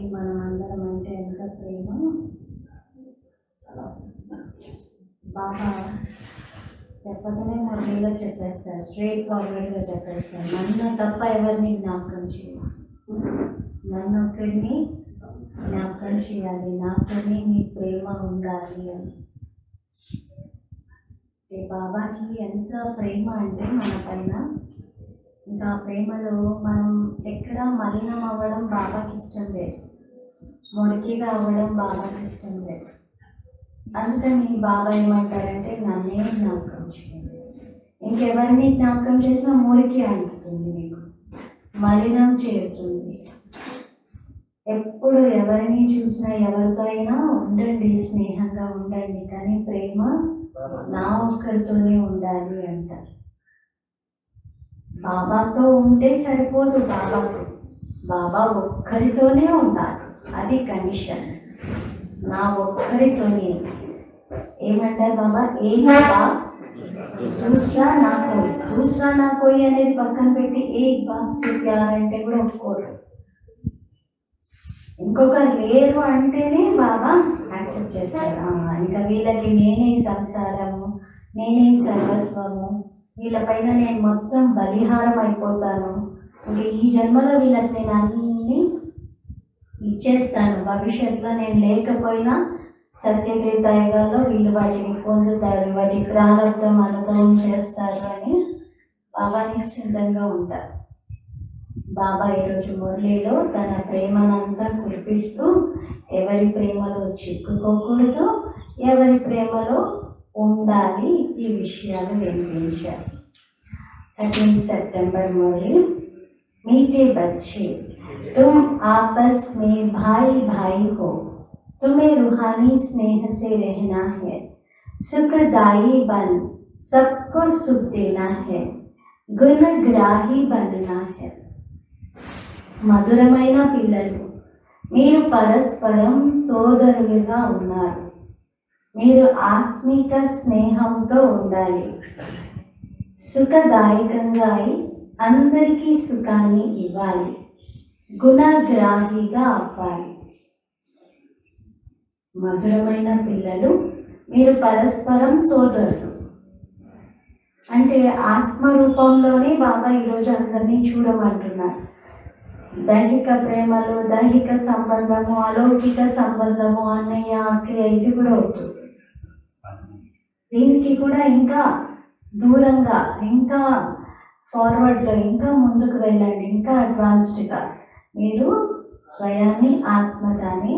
బాబాకి మనం అందరం అంటే ఎంత ప్రేమ. బాబా చెప్పగానే మురళిలో చెప్పేస్తారు, స్ట్రైట్ ఫార్వర్డ్గా చెప్పేస్తారు, నన్ను తప్ప ఎవరిని జ్ఞాపకం చేయాలి, నన్ను ఒక్కడిని జ్ఞాపకం చేయాలి, నాతోనే నీ ప్రేమ ఉండాలి అని. బాబాకి ఎంత ప్రేమ అంటే మన పైన, ఇంకా ప్రేమలో మనం ఎక్కడ మలినం అవ్వడం బాబాకి ఇష్టం లేదు, మురికిగా అవ్వడం బాబాకి ఇష్టం లేదు. అందుకని బాబా ఏమంటారంటే నన్నే జ్ఞాపకం చేయండి. ఇంకెవరిని జ్ఞాపకం చేసినా మురికి అంటుతుంది, మీకు మలినం చేరుతుంది. ఎప్పుడు ఎవరిని చూసినా ఎవరితో అయినా ఉండండి, స్నేహంగా ఉండండి, కానీ ప్రేమ నా ఒక్కరితోనే ఉండాలి అంటారు. బాబాతో ఉంటే సరిపోదు, బాబా ఒక్కరితోనే ఉండాలి, అది కండిషన్. నా ఒక్కరితోనే. ఏమంటారు బాబా, ఏ బాబా దూసరా నా కోయి అనేది పక్కన పెట్టి ఏక్ బాబ్ సే ప్యార్ అంటే కూడా ఒప్పుకోరు. ఇంకొకరు లేరు అంటేనే బాబా యాక్సెప్ట్ చేస్తారు. ఇంకా వీళ్ళకి నేనే సంసారము, నేనే సర్వస్వము, వీళ్ళపైన నేను మొత్తం బలిహారం అయిపోతాను, ఇంకా ఈ జన్మలో వీళ్ళకి నేను అన్నీ ఇచ్చేస్తాను, భవిష్యత్తులో నేను లేకపోయినా సత్యత్రేతాయుగాల్లో వీళ్ళు వాటిని పొందుతారు, వాటి ప్రారంభం అనుభవం చేస్తారు అని బాబా నిశ్చింతంగా ఉంటారు. బాబా ఈరోజు మురళిలో తన ప్రేమనంతా కురిపిస్తూ ఎవరి ప్రేమలో చిక్కుకోకూడదు, ఎవరి ప్రేమలో ఉండాలి, ఈ విషయాలు వినిపించారు. 13 सितंबर मुरली। मीठे बच्चे, तुम आपस में भाई भाई हो, तुम्हें रूहानी स्नेह से रहना है, सुखदाई बन सबको सुख देना है, गुणग्राही बनना है। మధురమైన పిల్లలు, మీరు పరస్పరం సోదరులుగా ఉన్నారు, మీరు ఆత్మిక స్నేహంతో ఉండాలి, సుఖదాయకంగా అందరికీ సుఖాన్ని ఇవ్వాలి, గుణగ్రాహిగా అవ్వాలి. మధురమైన పిల్లలు, మీరు పరస్పరం సోదరులు అంటే ఆత్మ రూపంలోనే బాబా ఈరోజు అందరినీ చూడమంటున్నారు. దైహిక ప్రేమలు, దైహిక సంబంధము, అలౌకిక సంబంధము, అన్నయ్య అక్కయ్య ఇది కూడా అవుతుంది. దీనికి కూడా ఇంకా దూరంగా, ఇంకా ఫార్వర్డ్గా, ఇంకా ముందుకు వెళ్ళండి, ఇంకా అడ్వాన్స్డ్గా మీరు స్వయాన్ని ఆత్మగానే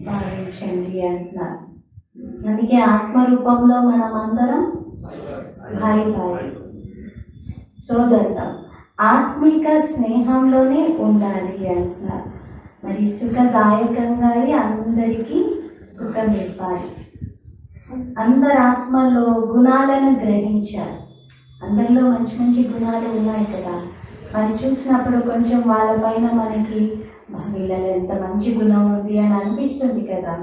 భావించండి అంటున్నారు. అందుకే ఆత్మరూపంలో మనం అందరం భాయి సోదరులం, ఆత్మిక స్నేహంలోనే ఉండాలి అంటున్నారు. మరి సుఖదాయకంగా అందరికీ సుఖం ఇవ్వాలి. అందరి ఆత్మలో గుణాలను గ్రహించాలి. అందరిలో మంచి మంచి గుణాలు ఉన్నాయి కదా, మరి చూసినప్పుడు కొంచెం వాళ్ళపైన మనకి వీళ్ళలో ఎంత మంచి గుణం ఉంది అని అనిపిస్తుంది కదా.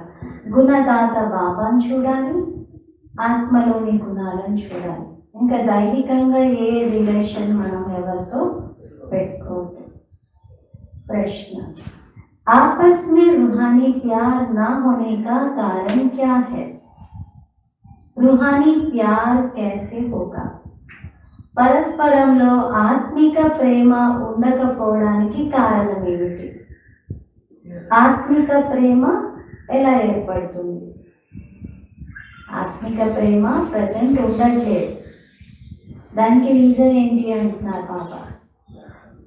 గుణదాత బాబాను చూడాలి, ఆత్మలోని గుణాలను చూడాలి. ఇంకా దైహికంగా ఏ రిలేషన్ మనం ఎవరితో పెట్టుకోవద్దు. प्रश्न, आपस में रूहानी प्यार ना होने का कारण क्या है? रूहानी प्यार कैसे होगा? పరస్పరంలో ఆత్మిక ప్రేమ ఉండకపోవడానికి కారణం ఏమిటి? ఆత్మిక ప్రేమ ఎలా ఏర్పడుతుంది? ఆత్మిక ప్రేమ ప్రజెంట్ ఉండట్లేదు, దానికి రీజన్ ఏంటి అంటున్నారు బాబా.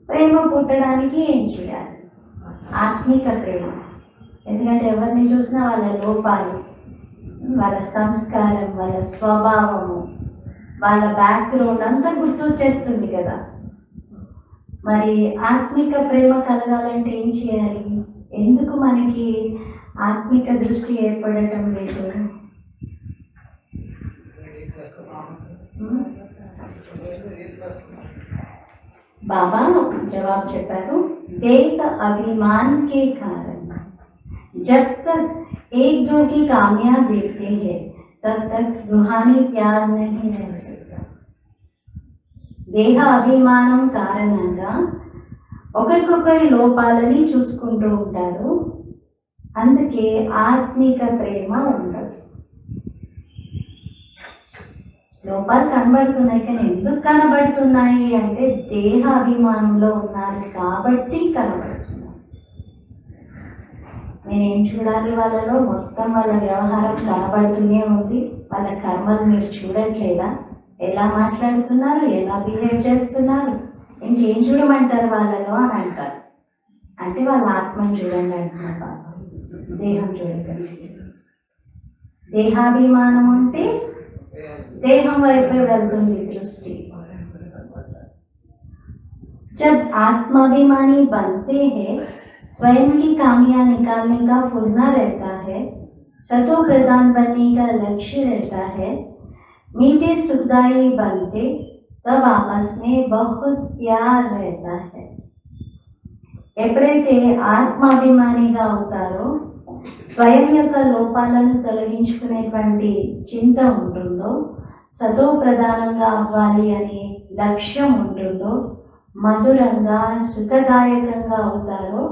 ప్రేమ పుట్టడానికి ఏం చేయాలి? ఆత్మిక ప్రేమ. ఎందుకంటే ఎవరిని చూసినా వాళ్ళ లోపాలు, వాళ్ళ సంస్కారం, వాళ్ళ స్వభావము, వాళ్ళ బ్యాక్గ్రౌండ్ అంతా గుర్తొచ్చేస్తుంది కదా. మరి ఆత్మిక ప్రేమ కలగాలంటే ఏం చేయాలి? ఎందుకు మనకి ఆత్మిక దృష్టి ఏర్పడటం లేదు? बाबा जवाब చెప్పారు, देह अभिमान के कारण जब तक एक दो की कामयाब देखते हैं तब तक रूहानी प्यार नहीं रह सकता. దేహ అభిమానం కారణంగా ఒకరికొకరి లోపాలని చూసుకుంటూ ఉంటారు. అందుకే ఆత్మిక ప్రేమ ఉండదు. లోపాలు కనబడుతున్నాయి, కానీ ఎందుకు కనబడుతున్నాయి అంటే దేహాభిమానంలో ఉన్నారు కాబట్టి కనబడుతున్నాయి. నేనేం చూడాలి వాళ్ళలో? మొత్తం వాళ్ళ వ్యవహారం కనబడుతూనే ఉంది. వాళ్ళ కర్మలు మీరు చూడట్లేదా? ఎలా మాట్లాడుతున్నారు, ఎలా బిహేవ్ చేస్తున్నారు, ఇంకేం చూడమంటారు వాళ్ళలో అని అంటారు. అంటే వాళ్ళ ఆత్మని చూడండి అంటున్నారు బాబా, దేహం చూడకండి. దేహాభిమానం ఉంటే దేహం వైపే వెళ్తుంది దృష్టి. जब आत्माभिमानी बनते हैं, स्वयं की खामियां निकालने का फुर्ना रहता है, सतो प्रधान बनने का लक्ष्य रहता है, मीठे सुखदाई बनते तब आपस में बहुत प्यार रहता है. ఎప్పుడైతే ఆత్మాభిమానిగా అవుతారో, స్వయం యొక్క లోపాలను తొలగించుకునేటువంటి చింత ఉంటుందో, సతో ప్రధానంగా అవ్వాలి అనే లక్ష్యం ఉంటుందో, మధురంగా సుఖదాయకంగా అవుతారో,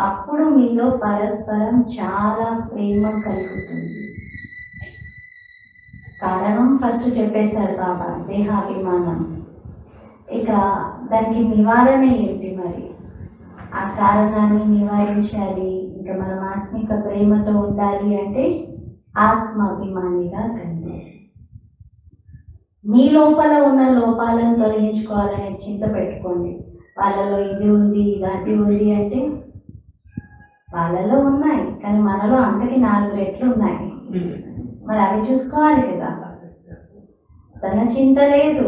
అప్పుడు మీలో పరస్పరం చాలా ప్రేమ కలుగుతుంది. కారణం ఫస్ట్ చెప్పేశారు బాబా, దేహాభిమానం. ఇక దానికి నివారణ ఏంటి మరి? ఆ కారణాన్ని నివారించాలి, ఇంకా మనం ఆత్మిక ప్రేమతో ఉండాలి అంటే ఆత్మాభిమానిగా కండి. మీ లోపల ఉన్న లోపాలను తొలగించుకోవాలనే చింత పెట్టుకోండి. వాళ్ళలో ఇది ఉంది, ఇది ఉంది అంటే వాళ్ళలో ఉన్నాయి, కానీ మనలో అంతకి 4 రెట్లు ఉన్నాయి. మరి అవి చూసుకోవాలి కదా. తన చింత లేదు,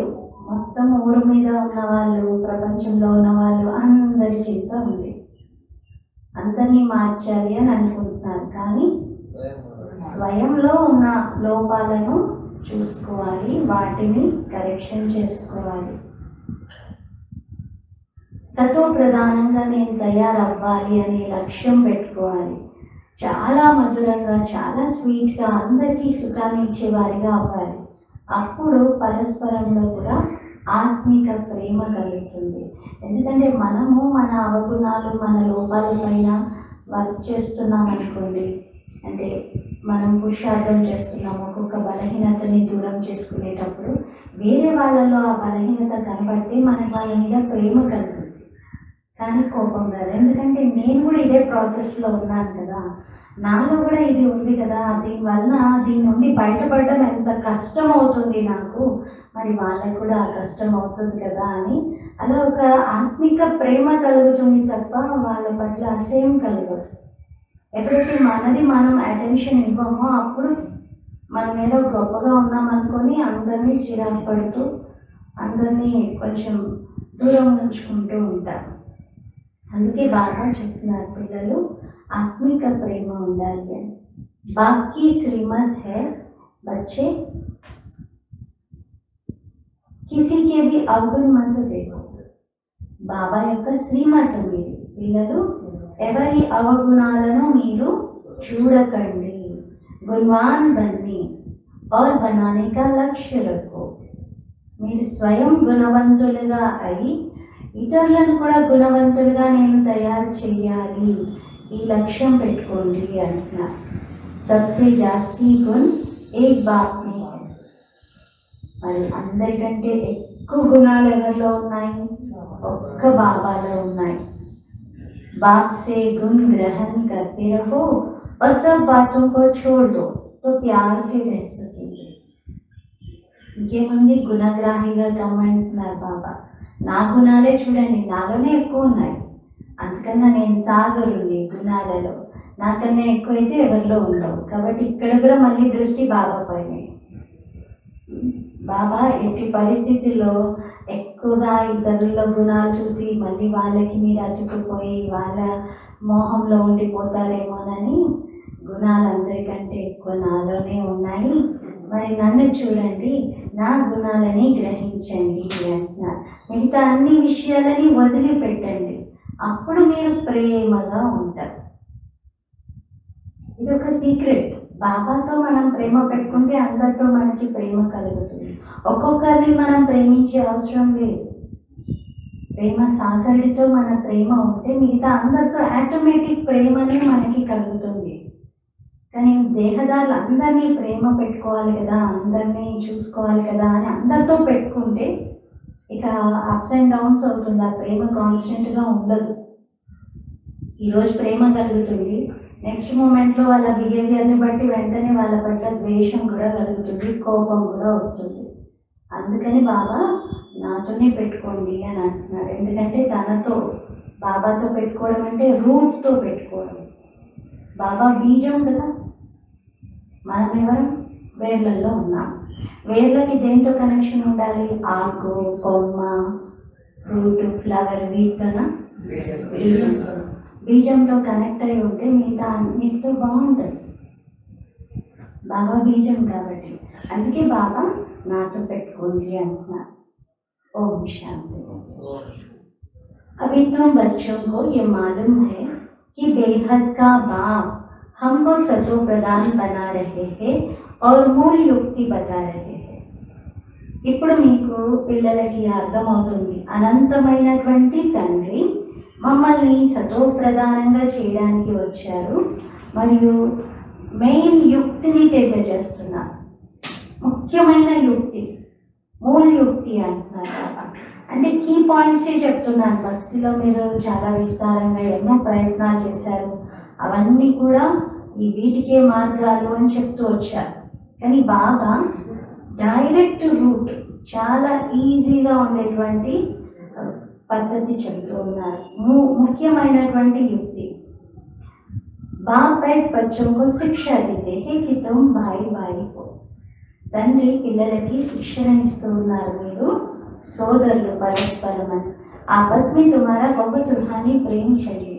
మొత్తం ఊరు మీద ఉన్న వాళ్ళు, ప్రపంచంలో ఉన్న వాళ్ళు అందరి చింత ఉంది. అందరినీ మార్చాలి అని అనుకుంటున్నారు, కానీ స్వయంలో ఉన్న లోపాలను చూసుకోవాలి, వాటిని కరెక్షన్ చేసుకోవాలి. సతో ప్రధానంగా నేను తయారవ్వాలి అనే లక్ష్యం పెట్టుకోవాలి. చాలా మధురంగా, చాలా స్వీట్గా, అందరికీ సుఖాన్ని ఇచ్చేవారిగా అవ్వాలి. అప్పుడు పరస్పరంలో కూడా ఆత్మిక ప్రేమ కలుగుతుంది. ఎందుకంటే మనము మన అవగుణాలు, మన లోపాల పైన వర్క్ చేస్తున్నాం అనుకోండి, అంటే మనం పురుషార్థం చేస్తున్నాము, ఒక్కొక్క బలహీనతని దూరం చేసుకునేటప్పుడు వేరే వాళ్ళలో ఆ బలహీనత కనబడితే మనకి వాళ్ళ మీద ప్రేమ కలుగుతుంది, కానీ కోపం కాదు. ఎందుకంటే నేను కూడా ఇదే ప్రాసెస్లో ఉన్నాను కదా, నాలో కూడా ఇది ఉంది కదా, దీనివల్ల దీని నుండి బయటపడడం ఎంత కష్టం అవుతుంది నాకు, మరి వాళ్ళకు కూడా కష్టం అవుతుంది కదా అని అలా ఒక ఆత్మిక ప్రేమ కలుగుతుంది తప్ప వాళ్ళ పట్ల అసహ్యం కలగదు. ఎప్పుడైతే మనది మనం అటెన్షన్ ఇవ్వమో అప్పుడు మన మీద గొప్పగా ఉన్నామనుకొని అందరినీ చిరాకు పడుతూ అందరినీ కొంచెం దూరం ఉంచుకుంటూ ఉంటారు. అందుకే బాగా చెప్తున్నారు పిల్లలు, ఆత్మిక ప్రేమ ఉండాలి అని. బాకీ శ్రీమద్ హై బచ్చే, కిసీకే భీ అవగుణ మత్ దేఖో. బాబా యొక్క శ్రీమతం ఇది. పిల్లలు, ఎవరి అవగుణాలను మీరు చూడకండి, గుణవాన్ బన్ని और बनाने का लक्ष्य रखो. మీరు స్వయం గుణవంతులుగా అయి ఇతరులను కూడా గుణవంతులుగా నేను తయారు చేయాలి, ఈ లక్ష్యం పెట్టుకోండి అంటున్నారు. సబ్సే జాస్తి గుణ్ ఏక్ బాప్ మే హై. మరి అందరికంటే ఎక్కువ గుణాలు ఎవరిలో ఉన్నాయి? ఒక్క బాబాలో ఉన్నాయి. बाप से गुण ग्रहण करते रहो और सब बातों को छोड़ दो तो प्यार से रह सकेंगे. ఇంకేముంది, గుణగ్రాహిగా కమ్మంటున్నారు బాబా. నా గుణాలే చూడండి, నాలోనే ఎక్కువ ఉన్నాయి, అందుకన్నా నేను సాగరుని గుణాలలో, నాకన్నా ఎక్కువైతే ఎవరిలో ఉండవు. కాబట్టి ఇక్కడ కూడా మళ్ళీ దృష్టి బాబా పైన. బాబా ఎట్టి పరిస్థితుల్లో ఎక్కువగా ఇతరుల గుణాలు చూసి మళ్ళీ వాళ్ళకి మీరు అతుక్కుపోయి వాళ్ళ మోహంలో ఉండిపోతారేమోనని గుణాలు అందరికంటే ఎక్కువ నాలోనే ఉన్నాయి, మరి నన్ను చూడండి, నా గుణాలని గ్రహించండి అంటున్నారు. మిగతా అన్ని విషయాలని వదిలిపెట్టండి, అప్పుడు మీరు ప్రేమగా ఉంటారు. ఇది ఒక సీక్రెట్. బాబాతో మనం ప్రేమ పెట్టుకుంటే అందరితో మనకి ప్రేమ కలుగుతుంది. ఒక్కొక్కరిని మనం ప్రేమించే అవసరం లేదు. ప్రేమ సాగరుడితో మన ప్రేమ ఉంటే మిగతా అందరితో ఆటోమేటిక్ ప్రేమనే మనకి కలుగుతుంది. కానీ దేహదారులు అందరినీ ప్రేమ పెట్టుకోవాలి కదా, అందరినీ చూసుకోవాలి కదా అని అందరితో పెట్టుకుంటే ఇక అప్స్ అండ్ డౌన్స్ అవుతుంది. ఆ ప్రేమ కాన్స్టెంట్గా ఉండదు. ఈరోజు ప్రేమ కలుగుతుంది, నెక్స్ట్ మూమెంట్లో వాళ్ళ బిహేవియర్ని బట్టి వెంటనే వాళ్ళ పట్ల ద్వేషం కూడా కలుగుతుంది, కోపం కూడా వస్తుంది. అందుకని బాబా నాతోనే పెట్టుకోండి అని అంటున్నారు. ఎందుకంటే తనతో బాబాతో పెట్టుకోవడం అంటే రూట్తో పెట్టుకోవడం. బాబా బీజం కదా, మనం ఎవరు వేర్లలో ఉన్నాం. వేర్లకి దేంతో కనెక్షన్ ఉండాలి? ఆకు, కొమ్మ, రూట్, ఫ్లవర్, వీటితోన బీజంతో. బీజంతో కనెక్ట్ అయి ఉంటే మిగతా అన్నిటితో బాగుంటుంది. బాబా బీజం కాబట్టి అందుకే బాబా నాతో పెట్టుకోండి అంటున్నారు. ओम शांति। अभी तो बच्चों को ये मालूम है कि बेहद का बाप हमको सतो प्रदान बना रहे हैं और मूल युक्ति बता रहे हैं। ఇప్పుడు మీకు పిల్లలకి అర్థమవుతుంది, అనంతమైనటువంటి తండ్రి మమ్మల్ని సతో ప్రధానంగా చేయడానికి వచ్చారు మరియు మెయిన్ యుక్తిని తెలియజేస్తున్నారు. ముఖ్యమైన యుక్తి, మూల యుక్తి అంటున్నారు బాబా. అంటే కీ పాయింట్సే చెప్తున్నాను. భక్తిలో మీరు చాలా విస్తారంగా ఎన్నో ప్రయత్నాలు చేశారు, అవన్నీ కూడా ఈ వీటికే మార్గాలు అని చెప్తూ వచ్చారు. కానీ బాబా డైరెక్ట్ రూట్, చాలా ఈజీగా ఉండేటువంటి పద్ధతి చెప్తూ ఉన్నారు. ముఖ్యమైనటువంటి యుక్తి. बाप बैठ बच्चों को शिक्षा देते हैं कि तुम भाई भाई हो. తండ్రి పిల్లలకి శిక్షణ ఇస్తూ ఉన్నారు, మీరు సోదరులు పరస్పరం అని. ఆపస్ మీ తుమారా బహుత్ రుహానీ ప్రేమ చలియే.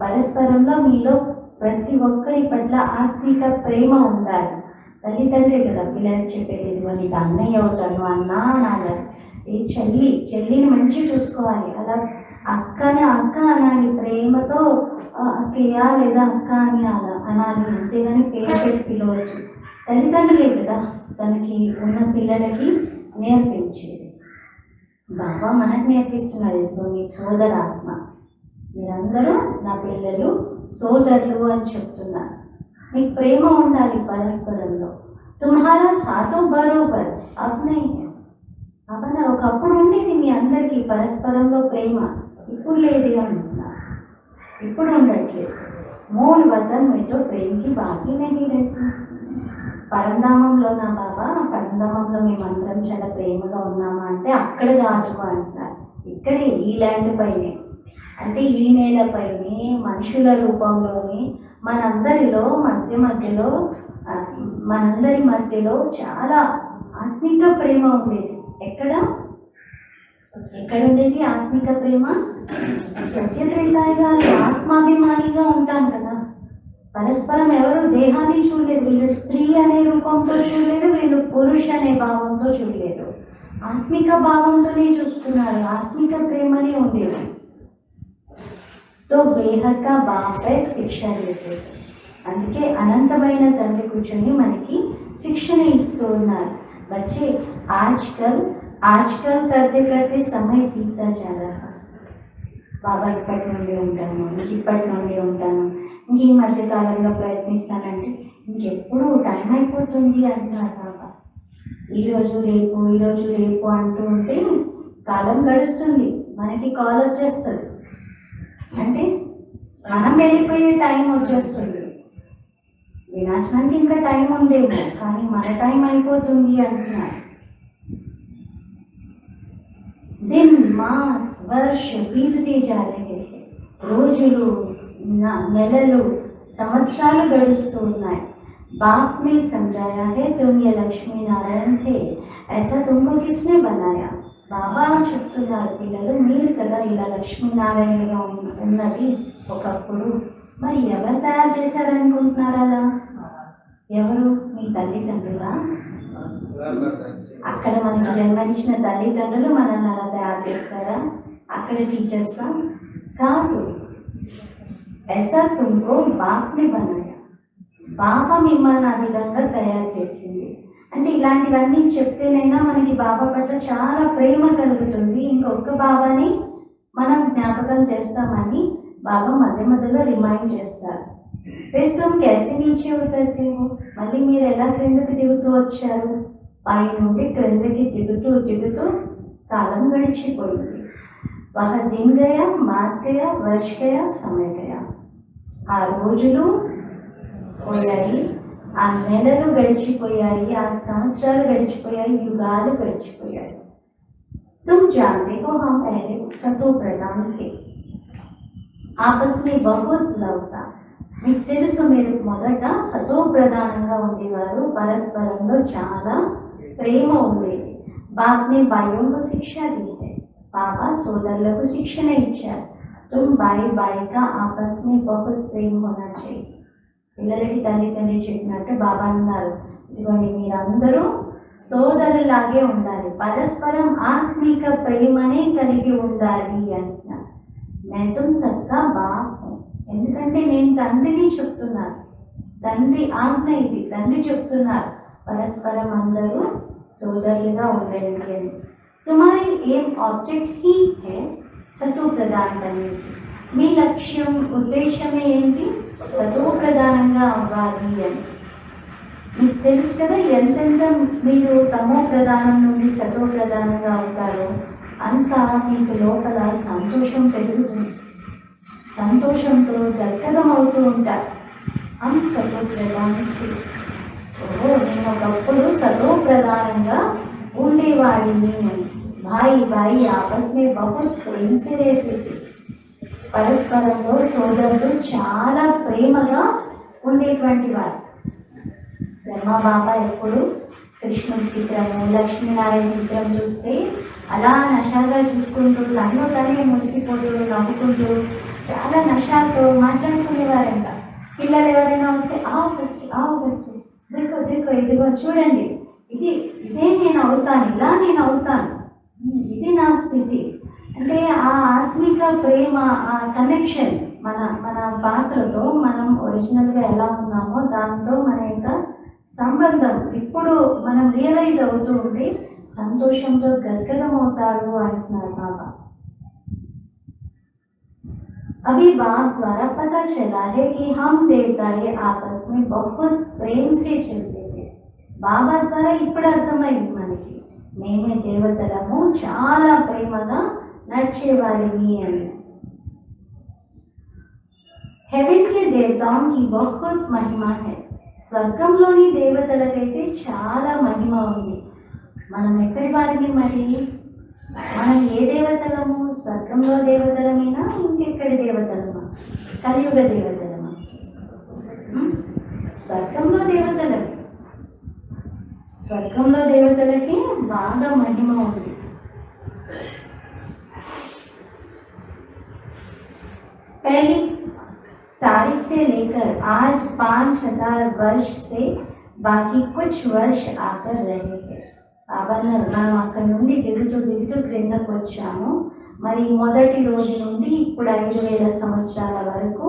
పరస్పరంలో మీలో ప్రతి ఒక్కరి పట్ల ఆత్మిక ప్రేమ ఉండాలి. తల్లిదండ్రులే కదా పిల్లలకి చెప్పేది, నీకు అన్నయ్య అవుతాను, అన్న అనాలి, చెల్లిని మంచిగా చూసుకోవాలి. అలా అక్కని అక్క అనాలి, ప్రేమతో అక్కయ్య లేదా అక్క అని అనాలి, అంతేగాని పేరు పెట్టి పిలవచ్చు. తల్లిదండ్రులే కదా తనకి ఉన్న పిల్లలకి నేర్పించేది. బాబా మనకు నేర్పిస్తున్నారు, మీ సోదరాత్మ, మీరందరూ నా పిల్లలు, సోదరులు అని చెప్తున్నారు. మీకు ప్రేమ ఉండాలి పరస్పరంలో. తుమ్హారా థాతో బరోబర్ అప్నే అవన్న ఒకప్పుడు ఉండేది మీ అందరికీ పరస్పరంలో ప్రేమ, ఇప్పుడు లేదు అంటున్నారు, ఇప్పుడు ఉండట్లేదు. మూల వతన్ మీతో ప్రేమకి బాకీ నహీ रहती. పరంధామంలో నా బాబా, పరంధామంలో మేమందరం చాలా ప్రేమగా ఉన్నామా అంటే అక్కడ కాదు అంటున్నారు, ఇక్కడే ఈ ల్యాండ్ పైనే, అంటే ఈ నేలపైనే మనుషుల రూపంలోనే మనందరిలో మనందరి మధ్యలో చాలా ఆత్మిక ప్రేమ ఉండేది. ఎక్కడ ఉండేది ఆత్మిక ప్రేమ? సత్యత్రేతాయిగా ఆత్మాభిమానిగా ఉంటాం కదా. పరస్పరం ఎవరు దేహాన్ని చూడలేదు, వీళ్ళు స్త్రీ అనే రూపంతో చూడలేదు, వీళ్ళు పురుష అనే భావంతో చూడలేదు, ఆత్మిక భావంతోనే చూస్తున్నారు, ఆత్మిక ప్రేమనే ఉండేది. తో బేహద్ కా బాప్ శిక్ష లేదు. అందుకే అనంతమైన తండ్రి కూర్చొని మనకి శిక్షణ ఇస్తూ ఉన్నారు. బచ్చే ఆజ్కల్ కర్తే కర్తే సమయ బీతా జా రహా. బాబా ఇప్పటి నుండి ఉంటాను, ఇంక ఈ మధ్యకాలంలో ప్రయత్నిస్తానంటే ఇంకెప్పుడు టైం అయిపోతుంది అంటున్నారు బాబా. ఈరోజు రేపు అంటూ ఉంటే కాలం గడుస్తుంది, మనకి కాల్ వచ్చేస్తుంది, అంటే మనం వెళ్ళిపోయే టైం వచ్చేస్తుంది. వినాశనానికి ఇంకా టైం ఉందేమో, కానీ మన టైం అయిపోతుంది అంటున్నారు. दिन मास वर्ष बीतते जा रहे हैं. రోజులు, నెలలు, సంవత్సరాలు గడుస్తూ ఉన్నాయి. बाप ने समझाया है तुम ये लक्ष्मी नारायण थे, ऐसा तुमको किसने बनाया. బాబా చెప్తున్నారు, పిల్లలు మీరు కదా ఇలా లక్ష్మీనారాయణగా ఉన్నది ఒకప్పుడు, మరి ఎవరు తయారు చేశారనుకుంటున్నారా? అలా ఎవరు? మీ తల్లిదండ్రులా? అక్కడ మనకి జన్మనిచ్చిన తల్లిదండ్రులు మనల్ని అలా తయారు చేస్తారా? అక్కడ టీచర్సా? కాదు. ऐसा तुमको बाप ने बनाया. బాబా మిమ్మల్ని ఆ విధంగా తయారు చేసింది. అంటే ఇలాంటివన్నీ చెప్తేనైనా మనకి బాబా పట్ల చాలా ప్రేమ కలుగుతుంది. ఇంకొక బాబాని చేస్తామని బాబా మధ్య మధ్యలో రిమైండ్ చేస్తారు. फिर तुम कैसे नीचे उतरते हो, మళ్ళీ మీరు ఎలా క్రిందకి దిగుతూ వచ్చారు? పై నుండి క్రిందకి దిగుతూ దిగుతూ కాలం గడిచిపోయింది. వహ దిన్ గయా, మాస్ గయా, వర్ష గయా, సమయ గయా. ఆ రోజులు పోయాయి, ఆ నెలలు గడిచిపోయాయి, ఆ సంవత్సరాలు గడిచిపోయాయి, యుగాలు గడిచిపోయాయి. तुम जानते हो हम पहले सतो प्रदान थे, आपस में बहुत लव था. మీకు తెలుసు మీరు మొదట సతో ప్రధానంగా ఉండేవారు, పరస్పరంలో చాలా ప్రేమ ఉండేది. బాబ్నే భాయియోంకు శిక్ష दी है, బాబా సోదరులకు శిక్షణ ఇచ్చారు. तुम भाई भाई का आपस में बहुत प्रेम होना चाहिए. పిల్లలకి తల్లిదండ్రులు చెప్పినట్టు బాబా అన్నారు, ఇదిగోండి మీరందరూ సోదరులాగే ఉండాలి, పరస్పరం ఆత్మిక ప్రేమనే కలిగి ఉండాలి అంటున్నారు. मैं तुम सबका बाप हूँ, ఎందుకంటే నేను తండ్రిని చెప్తున్నారు, తండ్రి ఆజ్ఞ ఇది, తండ్రి చెప్తున్నారు పరస్పరం అందరూ సోదరులుగా ఉండండి అని. तुम्हारी एम ऑब्जेक्ट ही है సతో ప్రధాన్ करने की, మీ లక్ష్యం ఉద్దేశమే ఏంటి? సతో ప్రధానంగా అవ్వాలి అని. మీకు తెలుసు కదా, ఎంతెంత మీరు తమో ప్రధానం నుండి సతో ప్రధానంగా అవుతారో అంతా మీకు లోపల సంతోషం పెరుగుతుంది, సంతోషంతో గద్గదం అవుతూ ఉంటారు. అని సతో ప్రధానికి, ఓహో నేను ఒకప్పుడు సతో ప్రధానంగా ఉండేవాడిని అని. భాయి భాయి ఆపస్ మే బహుత్ ప్రేమ సే रहते थे, పరస్పరంలో సోదరులు చాలా ప్రేమగా ఉండేటువంటి వారు. బ్రహ్మ బాబా ఎప్పుడు కృష్ణుడి చిత్రము, లక్ష్మీనారాయణ చిత్రం చూస్తే అలా నషాగా చూసుకుంటూ తనలో తనే మురిసిపోతూ నవ్వుకుంటూ చాలా నషాతో మాట్లాడుకునేవారంట. పిల్లలు ఎవరైనా వస్తే ఆవచ్చు దిక్కో దిక్కో ఇదిగో చూడండి, ఇదే నేను అవుతాను, ఇలా నేను అవుతాను, ఇది నా స్థితి. అంటే ఆ ఆత్మిక ప్రేమ, ఆ కనెక్షన్ మన మన పాత్రతో మనం ఒరిజినల్గా ఎలా ఉన్నామో దాంతో మన యొక్క సంబంధం ఇప్పుడు మనం రియలైజ్ అవుతూ ఉంటే సంతోషంతో గద్గదం అవుతారు అంటున్నారు బాబా. अभी बाप द्वारा पता चला है कि हम देवताएं आपस में बहुत प्रेम से चलते थे. బాబా ద్వారా ఇప్పుడు అర్థమైంది మనకి, మేమే దేవతలము చాలా ప్రేమగా నడిచేవారిని అని. హెవెన్ కే దేవతాओं की बहुत महिमा है, స్వర్గంలోని దేవతలకైతే చాలా మహిమ ఉంది. మనం ఎక్కడి వారిని మరి? మనం ఏ దేవతలము? స్వర్గంలో దేవతలమేనా, ఇంకెక్కడి దేవతలమా? కలియుగ దేవతలమా? స్వర్గంలో దేవతలమే. స్వర్గంలో దేవతలకి బాగా మహిమ ఉంది. पहली तारीख से लेकर आज 5000 वर्ष से बाकी कुछ वर्ष आकर रहे हैं. బాబా మనం అక్కడి నుండి దిగుతూ క్రిందకు వచ్చాము. మరి మొదటి రోజు నుండి ఇప్పుడు 5000 సంవత్సరాల వరకు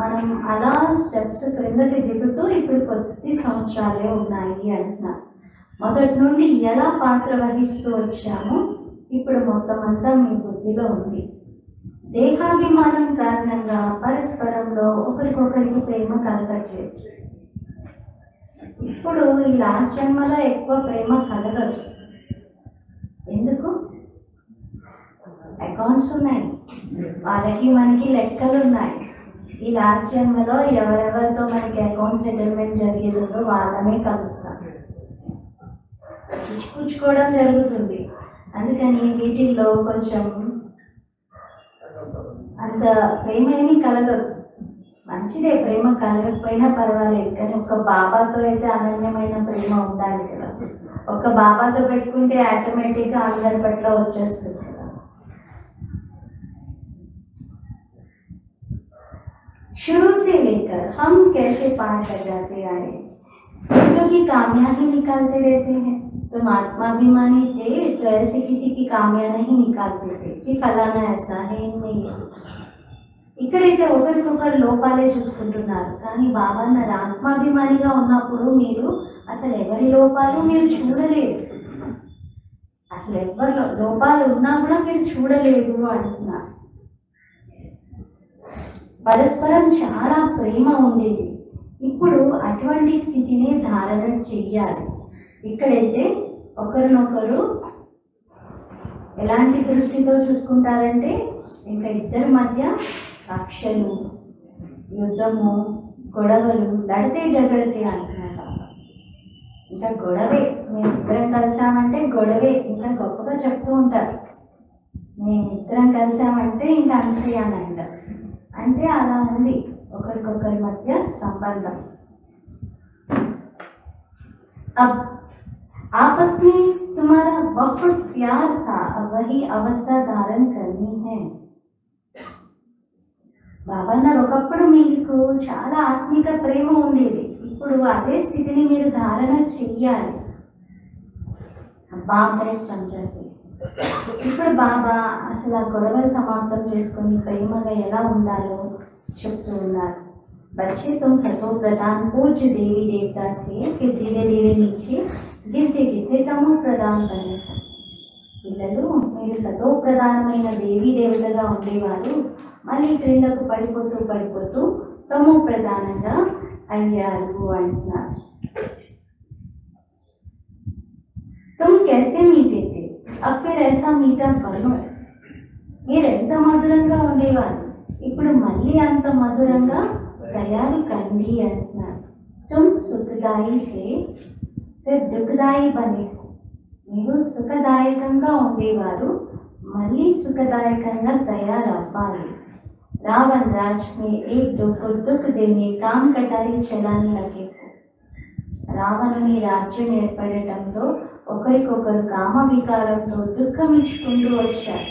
మనం అలా స్టెప్స్ క్రిందకి దిగుతూ ఇప్పుడు కొద్ది సంవత్సరాలే ఉన్నాయి అంటున్నారు. మొదటి నుండి ఎలా పాత్ర వహిస్తూ వచ్చామో ఇప్పుడు మొత్తం అంతా మీ బుద్ధిలో ఉంది. దేహాభిమానం కారణంగా పరస్పరంలో ఒకరికొకరికి ప్రేమ కలగట్లేదు. ఇప్పుడు ఈ లాస్ట్ జన్మలో ఎక్కువ ప్రేమ కలగదు. ఎందుకు? అకౌంట్స్ ఉన్నాయి, వాళ్ళకి మనకి లెక్కలు ఉన్నాయి. ఈ లాస్ట్ జన్మలో ఎవరెవరితో మనకి అకౌంట్ సెటిల్మెంట్ జరిగేదో వాళ్ళనే కలుస్తాం, పుచ్చుకోవడం జరుగుతుంది. అందుకని వీటిల్లో కొంచెం అంత ప్రేమ ఏమీ కలగదు. మంచిదే, ప్రేమ కలగకపోయినా పర్వాలేదు, కానీ ఒక బాబాతో అయితే అనన్యమైన ప్రేమ ఉండాలి కదా. ఒక బాబాతో పెట్టుకుంటే ఆటోమేటిక్గా అందరి పట్ల వచ్చేస్తుంది కదా. शुरू से लेकर हम कैसे पार कर जाते आए, क्योंकि कामयां ही निकालते रहते हैं. तुम आत्माभिमानी थे तो ऐसे किसी की कामयां नहीं निकालते थे कि फलाना ऐसा है, नहीं. ఇక్కడైతే ఒకరికొకరు లోపాలే చూసుకుంటున్నారు, కానీ బాబా అన్నారు ఆత్మాభిమానిగా ఉన్నప్పుడు మీరు అసలు ఎవరి లోపాలు మీరు చూడలేదు, అసలు ఎవరి లోపాలు ఉన్నా కూడా మీరు చూడలేదు అంటున్నారు. పరస్పరం చాలా ప్రేమ ఉండేది. ఇప్పుడు అటువంటి స్థితిని ధారణ చెయ్యాలి. ఇక్కడైతే ఒకరినొకరు ఎలాంటి దృష్టితో చూసుకుంటారంటే ఇంకా ఇద్దరి మధ్య కక్షలు, యుద్ధము, గొడవలు, లడితే జగడితే అంటున్నారు. ఇంకా గొడవే, మేము ఇద్దరం కలిసామంటే గొడవే, ఇంకా గొప్పగా చెప్తూ ఉంటారు. మేము ఇద్దరం కలిసామంటే ఇంకా అంతర్యానంట. అంటే అలా ఉంది ఒకరికొకరి మధ్య సంబంధం. अब आपस में तुम्हारा बहुत प्यार था, अब वही अवस्था धारण करनी है. బాబా అన్నారు, ఒకప్పుడు మీకు చాలా ఆత్మిక ప్రేమ ఉండేది, ఇప్పుడు అదే స్థితిని మీరు ధారణ చెయ్యాలి. బాబానే సంజాతి. ఇప్పుడు బాబా అసలు ఆ గొడవలు సమాప్తం చేసుకొని ప్రేమగా ఎలా ఉండాలో చెప్తూ ఉన్నారు. बच्चे तुम सतो प्रधान पूज्य देवी देवता थे, फिर धीरे धीरे नीचे गिरते गिरते तमो प्रधान बने. పిల్లలు, మీరు సతో ప్రధానమైన దేవీ దేవతగా ఉండేవారు, మళ్ళీ క్రిందకు పడిపోతూ పడిపోతూ తమో ప్రధానంగా అయ్యారు అంటున్నారు. तुम कैसे मीठे थे, अब फिर ऐसा मीठा बनो. మీరు ఎంత మధురంగా ఉండేవారు, ఇప్పుడు మళ్ళీ అంత మధురంగా తయారు కండి అంటున్నారు. తుమ్ సుఖదాయి थे, फिर दुखदाई बने. మీరు సుఖదాయకంగా ఉండేవారు, మళ్ళీ సుఖదాయకంగా తయారవ్వాలి. रावण राज में एक दो को दुख देने काम कटारी चलाने लगे. రావణుని రాజ్యం ఏర్పడటంతో ఒకరికొకరు కామ వికారంతో దుఃఖం ఇచ్చుకుంటూ వచ్చారు.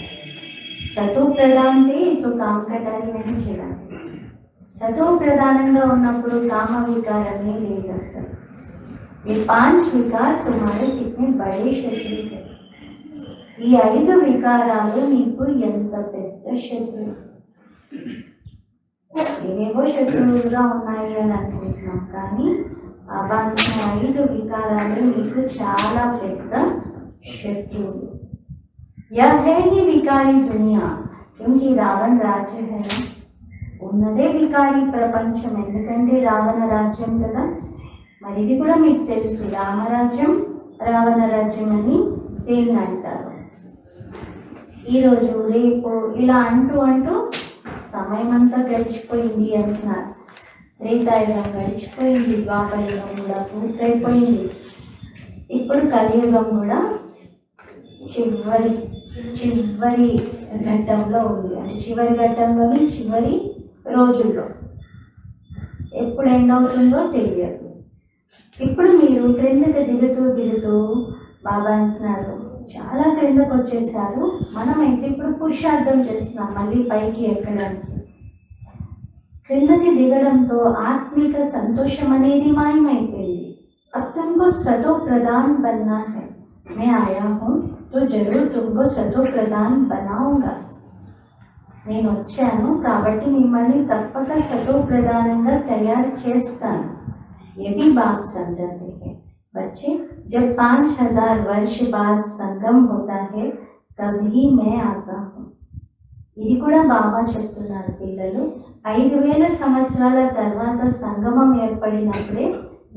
సతో ప్రధానంటే ఇటు కామ కటారి అని చేయాలి. సతో ప్రధానంగా ఉన్నప్పుడు కామ వికారమే లేదు అసలు. ఈ 5 వికార్ తుమారే కితనే బడే శత్రు హై. ఈ 5 వికారాలు నీకు ఎంత పెద్ద శత్రువు. ఏవేవో శత్రువులుగా ఉన్నాయి అని అనుకుంటున్నాం, కానీ అవంత 5 వికారాలు నీకు చాలా పెద్ద శత్రువులు. यह है ही विकारी दुनिया, क्योंकि रावण राज्य है. ఉన్నదే వికారి ప్రపంచం, ఎందుకంటే రావణ రాజ్యం కదా. మరి ఇది కూడా మీకు తెలుసు, రామరాజ్యం రావణ రాజ్యం అని దేన్ని అంటారు. ఈరోజు రేపు ఇలా అంటూ అంటూ సమయం అంతా గడిచిపోయింది అంటున్నారు. త్రేతాయుగం గడిచిపోయింది, ద్వాపరయుగం కూడా పూర్తయిపోయింది, ఇప్పుడు కలియుగం కూడా చివరి ఘట్టంలో ఉంది. అంటే చివరి ఘట్టంలోని చివరి రోజుల్లో ఎప్పుడు ఎండ్ అవుతుందో తెలియదు. ఇప్పుడు మీరు క్రిందకి దిగుతూ దిగుతూ బాబా అంటున్నారు, చాలా క్రిందకు వచ్చేసారు. మనం అయితే ఇప్పుడు పురుషార్థం చేస్తున్నాం మళ్ళీ పైకి ఎక్కడానికి. క్రిందకి దిగడంతో ఆత్మిక సంతోషం అనేది మాయమైపోయింది. अब तुमको सतो प्रधान बनना है. मैं आया हूँ तो जरूर तुमको सतो प्रधान बनाऊंगा. నేను వచ్చాను కాబట్టి మిమ్మల్ని తప్పక సతో ప్రధానంగా తయారు చేస్తాను. ये भी बात समझाते हैं बच्चे. जब 5000 वर्ष बाद संगम होता है तभी मैं आता हूँ. ఇది కూడా బాబా చెప్తున్నారు పిల్లలు, 5000 సంవత్సరాల తర్వాత సంగమం ఏర్పడినప్పుడే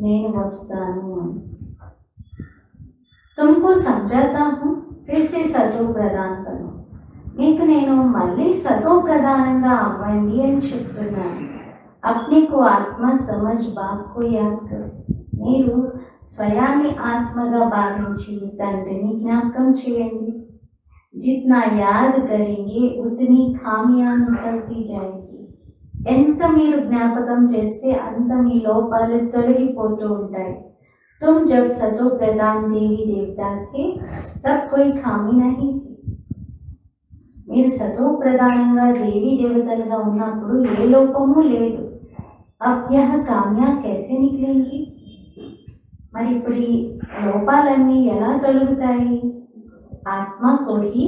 నేను వస్తాను అని. तुमको समझाता हूँ फिर से सतो प्रधान करो. మీకు నేను మళ్ళీ సతో ప్రధానంగా అవ్వండి అని చెప్తున్నాను. अपने को आत्मा समझ बाप को याद करो. మీరు స్వయాన్ని ఆత్మగా భావించి తండ్రిని జ్ఞాపకం చేయండి. जितना याद करेंगे उतनी खामियां निकलती जाएगी. ఎంత మీరు జ్ఞాపకం చేస్తే అంత మీ లోపాలు తొలగిపోతూ ఉంటాయి. तुम जब सतो प्रधान देवी देवता थे तब कोई खामी नहीं थी. మీరు సతో ప్రధానంగా దేవీ దేవతలుగా ఉన్నప్పుడు ఏ లోపము లేదు. अब यह खामियां कैसे निकलेंगी. మరి ఇప్పుడు ఈ లోపాలన్నీ ఎలా తొలగుతాయి. आत्मा को ही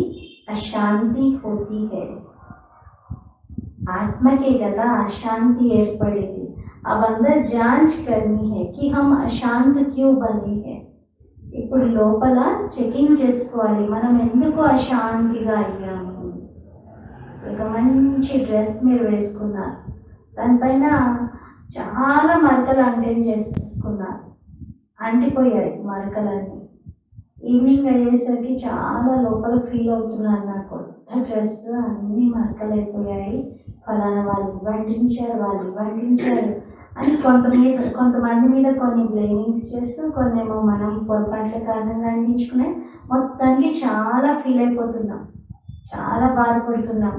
अशांति होती है. ఆత్మకే కదా అశాంతి ఏర్పడేది. अब अंदर जांच करनी है कि हम अशांत क्यों बने हैं. ఇప్పుడు లోపల చెకింగ్ చేసుకోవాలి, మనం ఎందుకు అశాంతిగా అయ్యాము. ఒక మంచి మంచి డ్రెస్ మీరు వేసుకున్నారు, దానిపైన చాలా మరకలు చేసుకున్నారు, అంటిపోయాయి మరకలన్నీ. ఈవినింగ్ అయ్యేసరికి చాలా లోపల ఫీల్ అవుతున్నాను, నా కొత్త డ్రెస్ అన్నీ మరకలు అయిపోయాయి, ఫలానా వాళ్ళు వండించారు అని కొంతమంది మీద కొన్ని బ్లేమింగ్స్ చేస్తూ, కొన్నేమో మనం పొరపాట్ల కారణంగా అందించుకునే, మొత్తానికి చాలా ఫీల్ అయిపోతున్నాం, చాలా బాధపడుతున్నాం.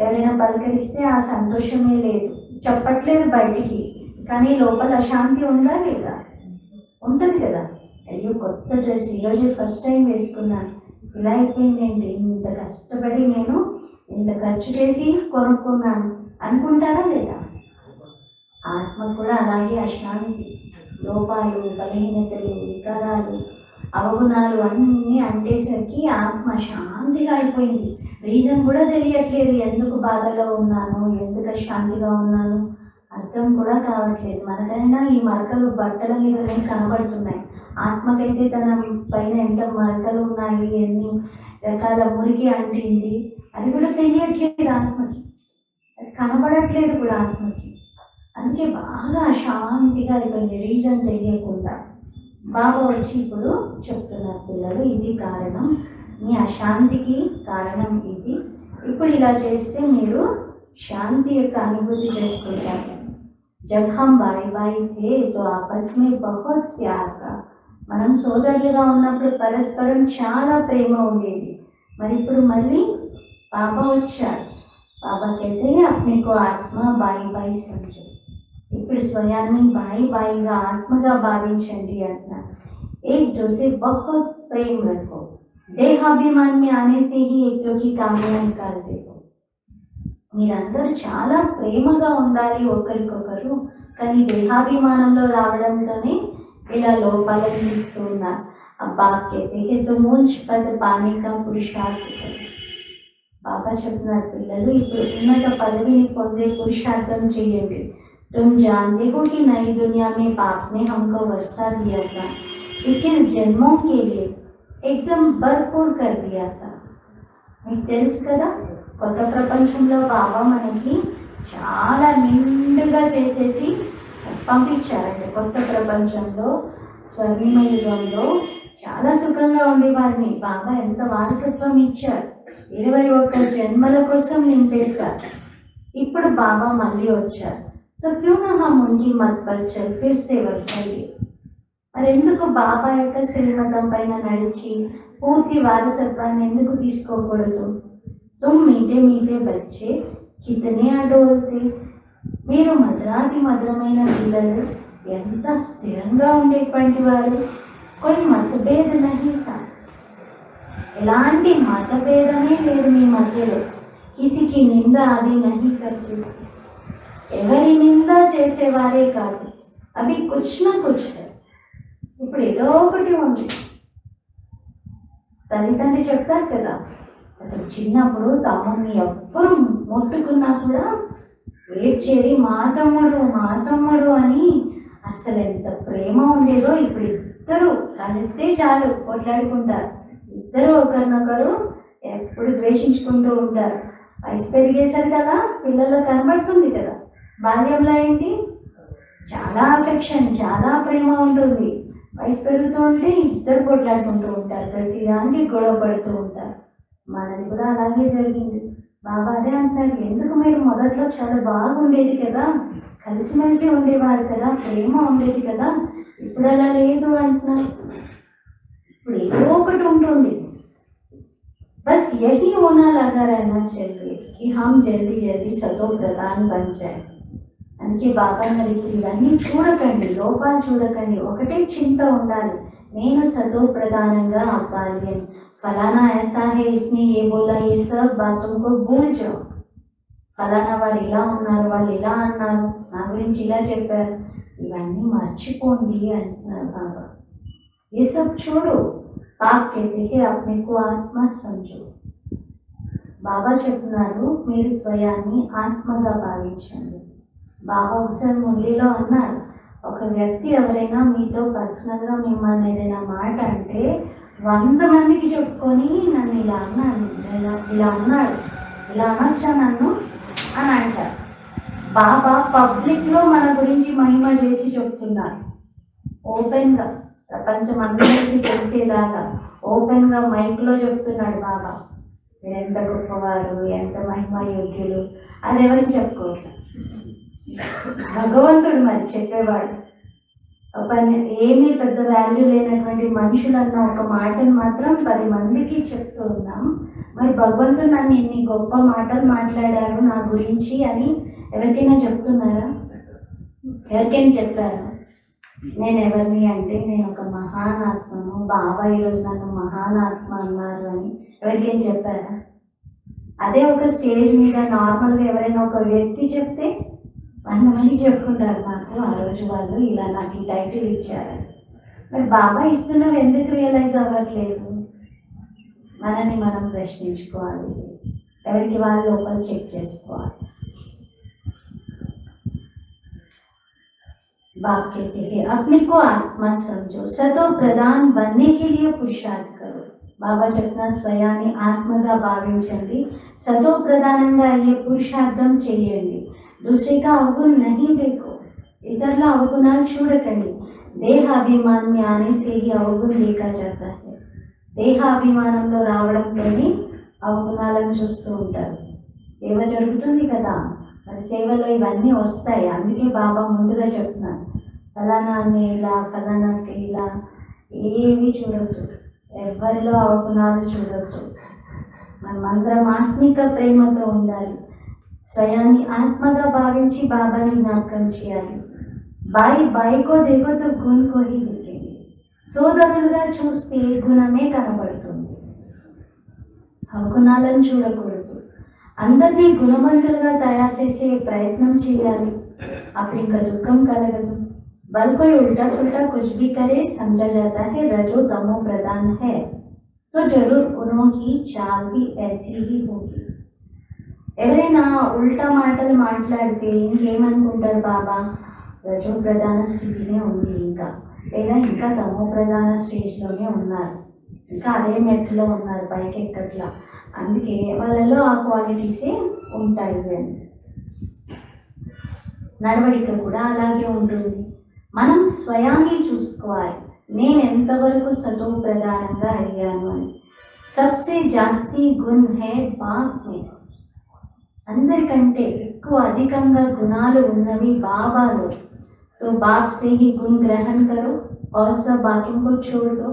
ఎవరైనా పలకరిస్తే ఆ సంతోషమే లేదు, చెప్పట్లేదు బయటికి, కానీ లోపల అశాంతి ఉందా లేదా? ఉంటుంది కదా. అయ్యో కొత్త డ్రెస్ ఈరోజు ఫస్ట్ టైం వేసుకున్నాను, ఇలా అయిపోయిందండి, ఇంత కష్టపడి నేను ఇంత ఖర్చు చేసి కొనుక్కున్నాను అనుకుంటారా లేదా? ఆత్మ కూడా అలాగే అశాంతి, లోపాలు, బలహీనతలు, వికారాలు, అవగుణాలు అన్నీ అంటేసరికి ఆత్మ శాంతిగా అయిపోయింది. రీజన్ కూడా తెలియట్లేదు, ఎందుకు బాధలో ఉన్నాను, ఎందుకు అశాంతిగా ఉన్నాను అర్థం కూడా కావట్లేదు. మనకైనా ఈ మరకలు బట్టల మీదనే కనబడుతున్నాయి, ఆత్మకైతే తన పైన ఎంత మరకలు ఉన్నాయి, ఎన్ని రకాల మురికి అంటింది అది కూడా తెలియట్లేదు ఆత్మకి, అది కనబడట్లేదు కూడా ఆత్మకి. అందుకే బాగా అశాంతిగా అయిపోయింది రీజన్ తెలియకుండా. బాబా వచ్చి ఇప్పుడు చెప్తున్నారు, పిల్లలు ఇది కారణం, మీ అశాంతికి కారణం ఇది, ఇప్పుడు ఇలా చేస్తే మీరు శాంతి యొక్క అనుభూతి చేసుకుంటారు. जब हम भाई भाई थे तो आपस में बहुत प्यार था. మనం సోదరులుగా ఉన్నప్పుడు పరస్పరం చాలా ప్రేమ ఉండేది. మరి ఇప్పుడు మళ్ళీ బాబా వచ్చారు, బాబా कहते अपने को आत्मा भाई भाई समझो. ఇప్పుడు స్వయాన్ని బాయిగా ఆత్మగా భావించండి అంటున్నారు. एक दो से बहुत प्रेम रखो, देहाभिमान में आने से ही एक दो की कामना निकाल देखो. మీరందరూ చాలా ప్రేమగా ఉండాలి ఒకరికొకరు, కానీ దేహాభిమానంలో రావడంతోనే ఇలా లోపాలను తీస్తూ ఉన్నారు. అబ్బాకేతో మూల్చ్ పద పానిక పురుషార్థ. బాబా చెప్తున్నారు, పిల్లలు ఇప్పుడు ఉన్నత పదవిని పొందే పురుషార్థం చేయండి. तुम जानते हो कि नई दुनिया में पाप ने हमको वर्षा दिया था, 21 जन्मों के लिए एकदम भरपूर कर दिया था. మీకు తెలుసు కదా, కొత్త ప్రపంచంలో బాబా మనకి చాలా నిండుగా చేసేసి పంపించారండి. కొత్త ప్రపంచంలో స్వర్ణిమ యుగంలో చాలా సుఖంగా ఉండేవాడిని, బాబా ఎంత వారసత్వం ఇచ్చారు, 21 జన్మల కోసం నింపేశారు. ఇప్పుడు బాబా మళ్ళీ వచ్చారు. तो क्यों ना हम उनकी मत पर चल फिर से वर्षाइए. మరి ఎందుకు బాబా యొక్క శ్రీమతం పైన నడిచి పూర్తి వారసత్వాన్ని ఎందుకు తీసుకోకూడదు? तुम मीठे मीठे बच्चे कितने अडोलते. మీరు మధురమైన పిల్లలు, ఎంత స్థిరంగా ఉండేటువంటి వారు. కొన్ని మతభేద నహీత, ఎలాంటి మతభేదమే లేదు మీ మధ్యలో. కిసికి నింద అది నహీ కర్తే, ఎవరి నింద చేసేవారే కాదు. అవి కుచ్ నా కుచ్. ఇప్పుడు ఏదో ఒకటి ఉంది. తల్లిదండ్రి చెప్తారు కదా, అసలు చిన్నప్పుడు తమ్ముడిని ఎవ్వరు ముట్టుకున్నా కూడా ఏడ్చేది మా తమ్ముడు అని. అసలు ఎంత ప్రేమ ఉండేదో. ఇప్పుడు ఇద్దరు కలిస్తే చాలు కొట్లాడుకుంటారు, ఇద్దరు ఒకరినొకరు ఎప్పుడు ద్వేషించుకుంటూ ఉంటారు. వయసు పెరిగేసరి కదా పిల్లల్లో కనబడుతుంది కదా. బాల్యంలో ఏంటి, చాలా అఫెక్షన్, చాలా ప్రేమ ఉంటుంది. వయసు పెరుగుతూ ఉంటే ఇద్దరు కొట్లాడుకుంటూ ఉంటారు, ప్రతిదానికి గొడవ పడుతూ ఉంటారు. మనది కూడా అలాగే జరిగింది. బాబా అదే అంటున్నారు, ఎందుకు మీరు మొదట్లో చాలా బాగుండేది కదా, కలిసిమెలిసి ఉండేవారు కదా, ప్రేమ ఉండేది కదా, ఇప్పుడు అలా లేదు అంటున్నారు. ఇప్పుడు ఏదో ఒకటి ఉంటుంది. बस यही होना लगा रहना चाहिए कि हम जल्दी जल्दी सतो प्रधान बन जाए. అందుకే బాబా మరి ఇవన్నీ చూడకండి, లోపాలు చూడకండి, ఒకటే చింత ఉండాలి, నేను సతో ప్రధానంగా అవ్వాలి అని. ఫలానా ऐसा है इसने ये बोला, ये सब बातों को भूल जाओ. ఫలానా వారు ఇలా ఉన్నారు, వాళ్ళు ఇలా అన్నారు, నా గురించి ఇలా చెప్పారు, ఇవన్నీ మర్చిపోండి అంటున్నారు బాబా. ये सब छोड़ो. పాప్ कहते हैं अपने को आत्मा समझो. బాబా చెప్తున్నారు, మీరు స్వయాన్ని ఆత్మగా భావించండి. బాబా ఒకసారి మురళిలో అన్నారు, ఒక వ్యక్తి ఎవరైనా మీతో పర్సనల్గా మిమ్మల్ని ఏదైనా మాట అంటే 100 మందికి చెప్పుకొని నన్ను ఇలా అన్నాడు, ఇలా అనొచ్చా నన్ను అని అంటారు. బాబా పబ్లిక్లో మన గురించి మహిమ చేసి చెప్తున్నారు. ఓపెన్గా ప్రపంచం అందరికీ తెలిసేలాగా ఓపెన్గా మైక్లో చెప్తున్నాడు బాబా. మీరు ఎంత గొప్పవారు, ఎంత మహిమ యోగ్యులు. అది ఎవరికి చెప్పుకోవట్లేదు, భగవంతుడు మరి చెప్పేవాడు. ఏమీ పెద్ద వాల్యూ లేనటువంటి మనుషులన్న ఒక మాటను మాత్రం 10 మందికి చెప్తూ ఉన్నాం. మరి భగవంతుడు నన్ను ఇన్ని గొప్ప మాటలు మాట్లాడారు నా గురించి అని ఎవరికైనా చెప్తున్నారా? ఎవరికైనా చెప్పారా? నేను ఎవరిని అంటే నేను ఒక మహానాత్మను, బాబా ఈరోజు నన్ను మహానాత్మ అన్నారు అని ఎవరికైనా చెప్పారా? అదే ఒక స్టేజ్ మీద నార్మల్గా ఎవరైనా ఒక వ్యక్తి చెప్తే 100 మంది చెప్పుకుంటారు, నాకు ఆ రోజు వాళ్ళు ఇలా నాకు ఈ టైటిల్ ఇచ్చారని. మరి బాబా ఇస్తున్నవి ఎందుకు రియలైజ్ అవ్వట్లేదు? మనని మనం ప్రశ్నించుకోవాలి, ఎవరికి వాళ్ళు లోపల చెక్ చేసుకోవాలి. बाप कहते हैं अपने को आत्मा समझो, सतो प्रधान बनने के लिए पुरुषार्थ करो. బాబా చెప్తున్న స్వయాన్ని ఆత్మగా భావించండి, సతో ప్రధానంగా అయ్యే పురుషార్థం చేయండి. दूसरे अवगुण नहीं देखो, इतरला अवगुणाలు చూడకండి. దేహాభిమానం में आने से ही अवगुण देखा जाता है. దేహాభిమానంలో రావడంతోనే అవగుణాలను చూస్తూ ఉంటారు. సేవ జరుగుతుంది కదా, మరి సేవలో ఇవన్నీ వస్తాయి. అందుకే బాబా ముందుగా చెప్తున్నారు, ఫలానాన్ని ఇలా ఫలానాకి ఇలా ఏవి చూడొద్దు, ఎవరిలో అవగుణాలు చూడొద్దు. మనమందరం ఆత్మిక ప్రేమతో ఉండాలి, స్వయాన్ని ఆత్మగా భావించి బాబాని జ్ఞాపకం చేయాలి. బాయికో దేవతో గుణ్ కోహి దిక్కేది, సోదరులుగా చూస్తే గుణమే కనబడుతుంది, అవగుణాలను చూడకూడదు. అందరినీ గుణవంతులుగా తయారు చేసే ప్రయత్నం చేయాలి, అప్పుడు ఇంకా దుఃఖం కలగదు. బల్కో ఉల్టా సుల్టా కుछ भी करे समझा जाता है रजो तमो प्रधान है, तो जरूर उनकी चाल भी ऐसी ही होगी. ఎవరైనా ఉల్టా మాటలు మాట్లాడితే ఇంకేమనుకుంటారు, బాబా రజో ప్రధాన స్థితినే ఉంది ఇంకా, లేదా ఇంకా తమో ప్రధాన స్టేజ్లోనే ఉన్నారు, ఇంకా అదే మెట్లో ఉన్నారు, పైకి ఎక్కట్లా. అందుకే వాళ్ళలో ఆ క్వాలిటీసే ఉంటాయి అని. నడవడిక కూడా అలాగే ఉంటుంది. మనం స్వయాన్ని చూసుకోవాలి, నేను ఎంతవరకు సతో ప్రధానంగా అయ్యాను అని. సబ్సే జాస్తి గుణ్ హై బాప్ మే, అందరికంటే ఎక్కువ అధికంగా గుణాలు ఉన్నవి బాబాలో. తో బాప్ సే హీ గుణ్ గ్రహణ్ కరో ఔర్ సబ్ బాకీ కో छोड़ दो.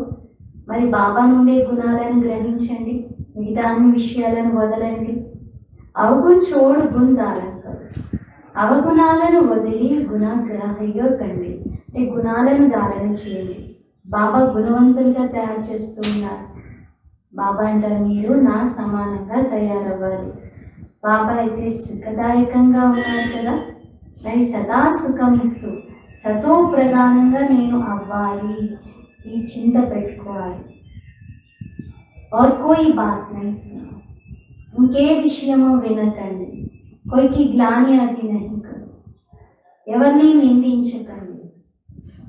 మరి బాబా నుండే గుణాలను గ్రహించండి, మిగతా అన్ని విషయాలను వదలండి. అవగుణ్ చోడు గుణ్ ధారణ కరో, అవగుణాలను వదిలి గుణగ్రాహ్య కండి, అంటే గుణాలను ధారణ చేయండి. బాబా గుణవంతులుగా తయారు చేస్తూ ఉన్నారు. బాబా అంటారు, మీరు నా సమానంగా తయారవ్వాలి. బాబా అయితే సుఖదాయకంగా ఉన్నారు కదా, మరి సదా సుఖం ఇస్తూ సతో ప్రధానంగా నేను అవ్వాలి, ఈ చింత పెట్టుకోవాలి. और कोई बात नहीं सुनो, ఇంకే విషయమో వినకండి. కోయికి గ్లాని అది नहीं करो, ఎవరిని నిందించకండి.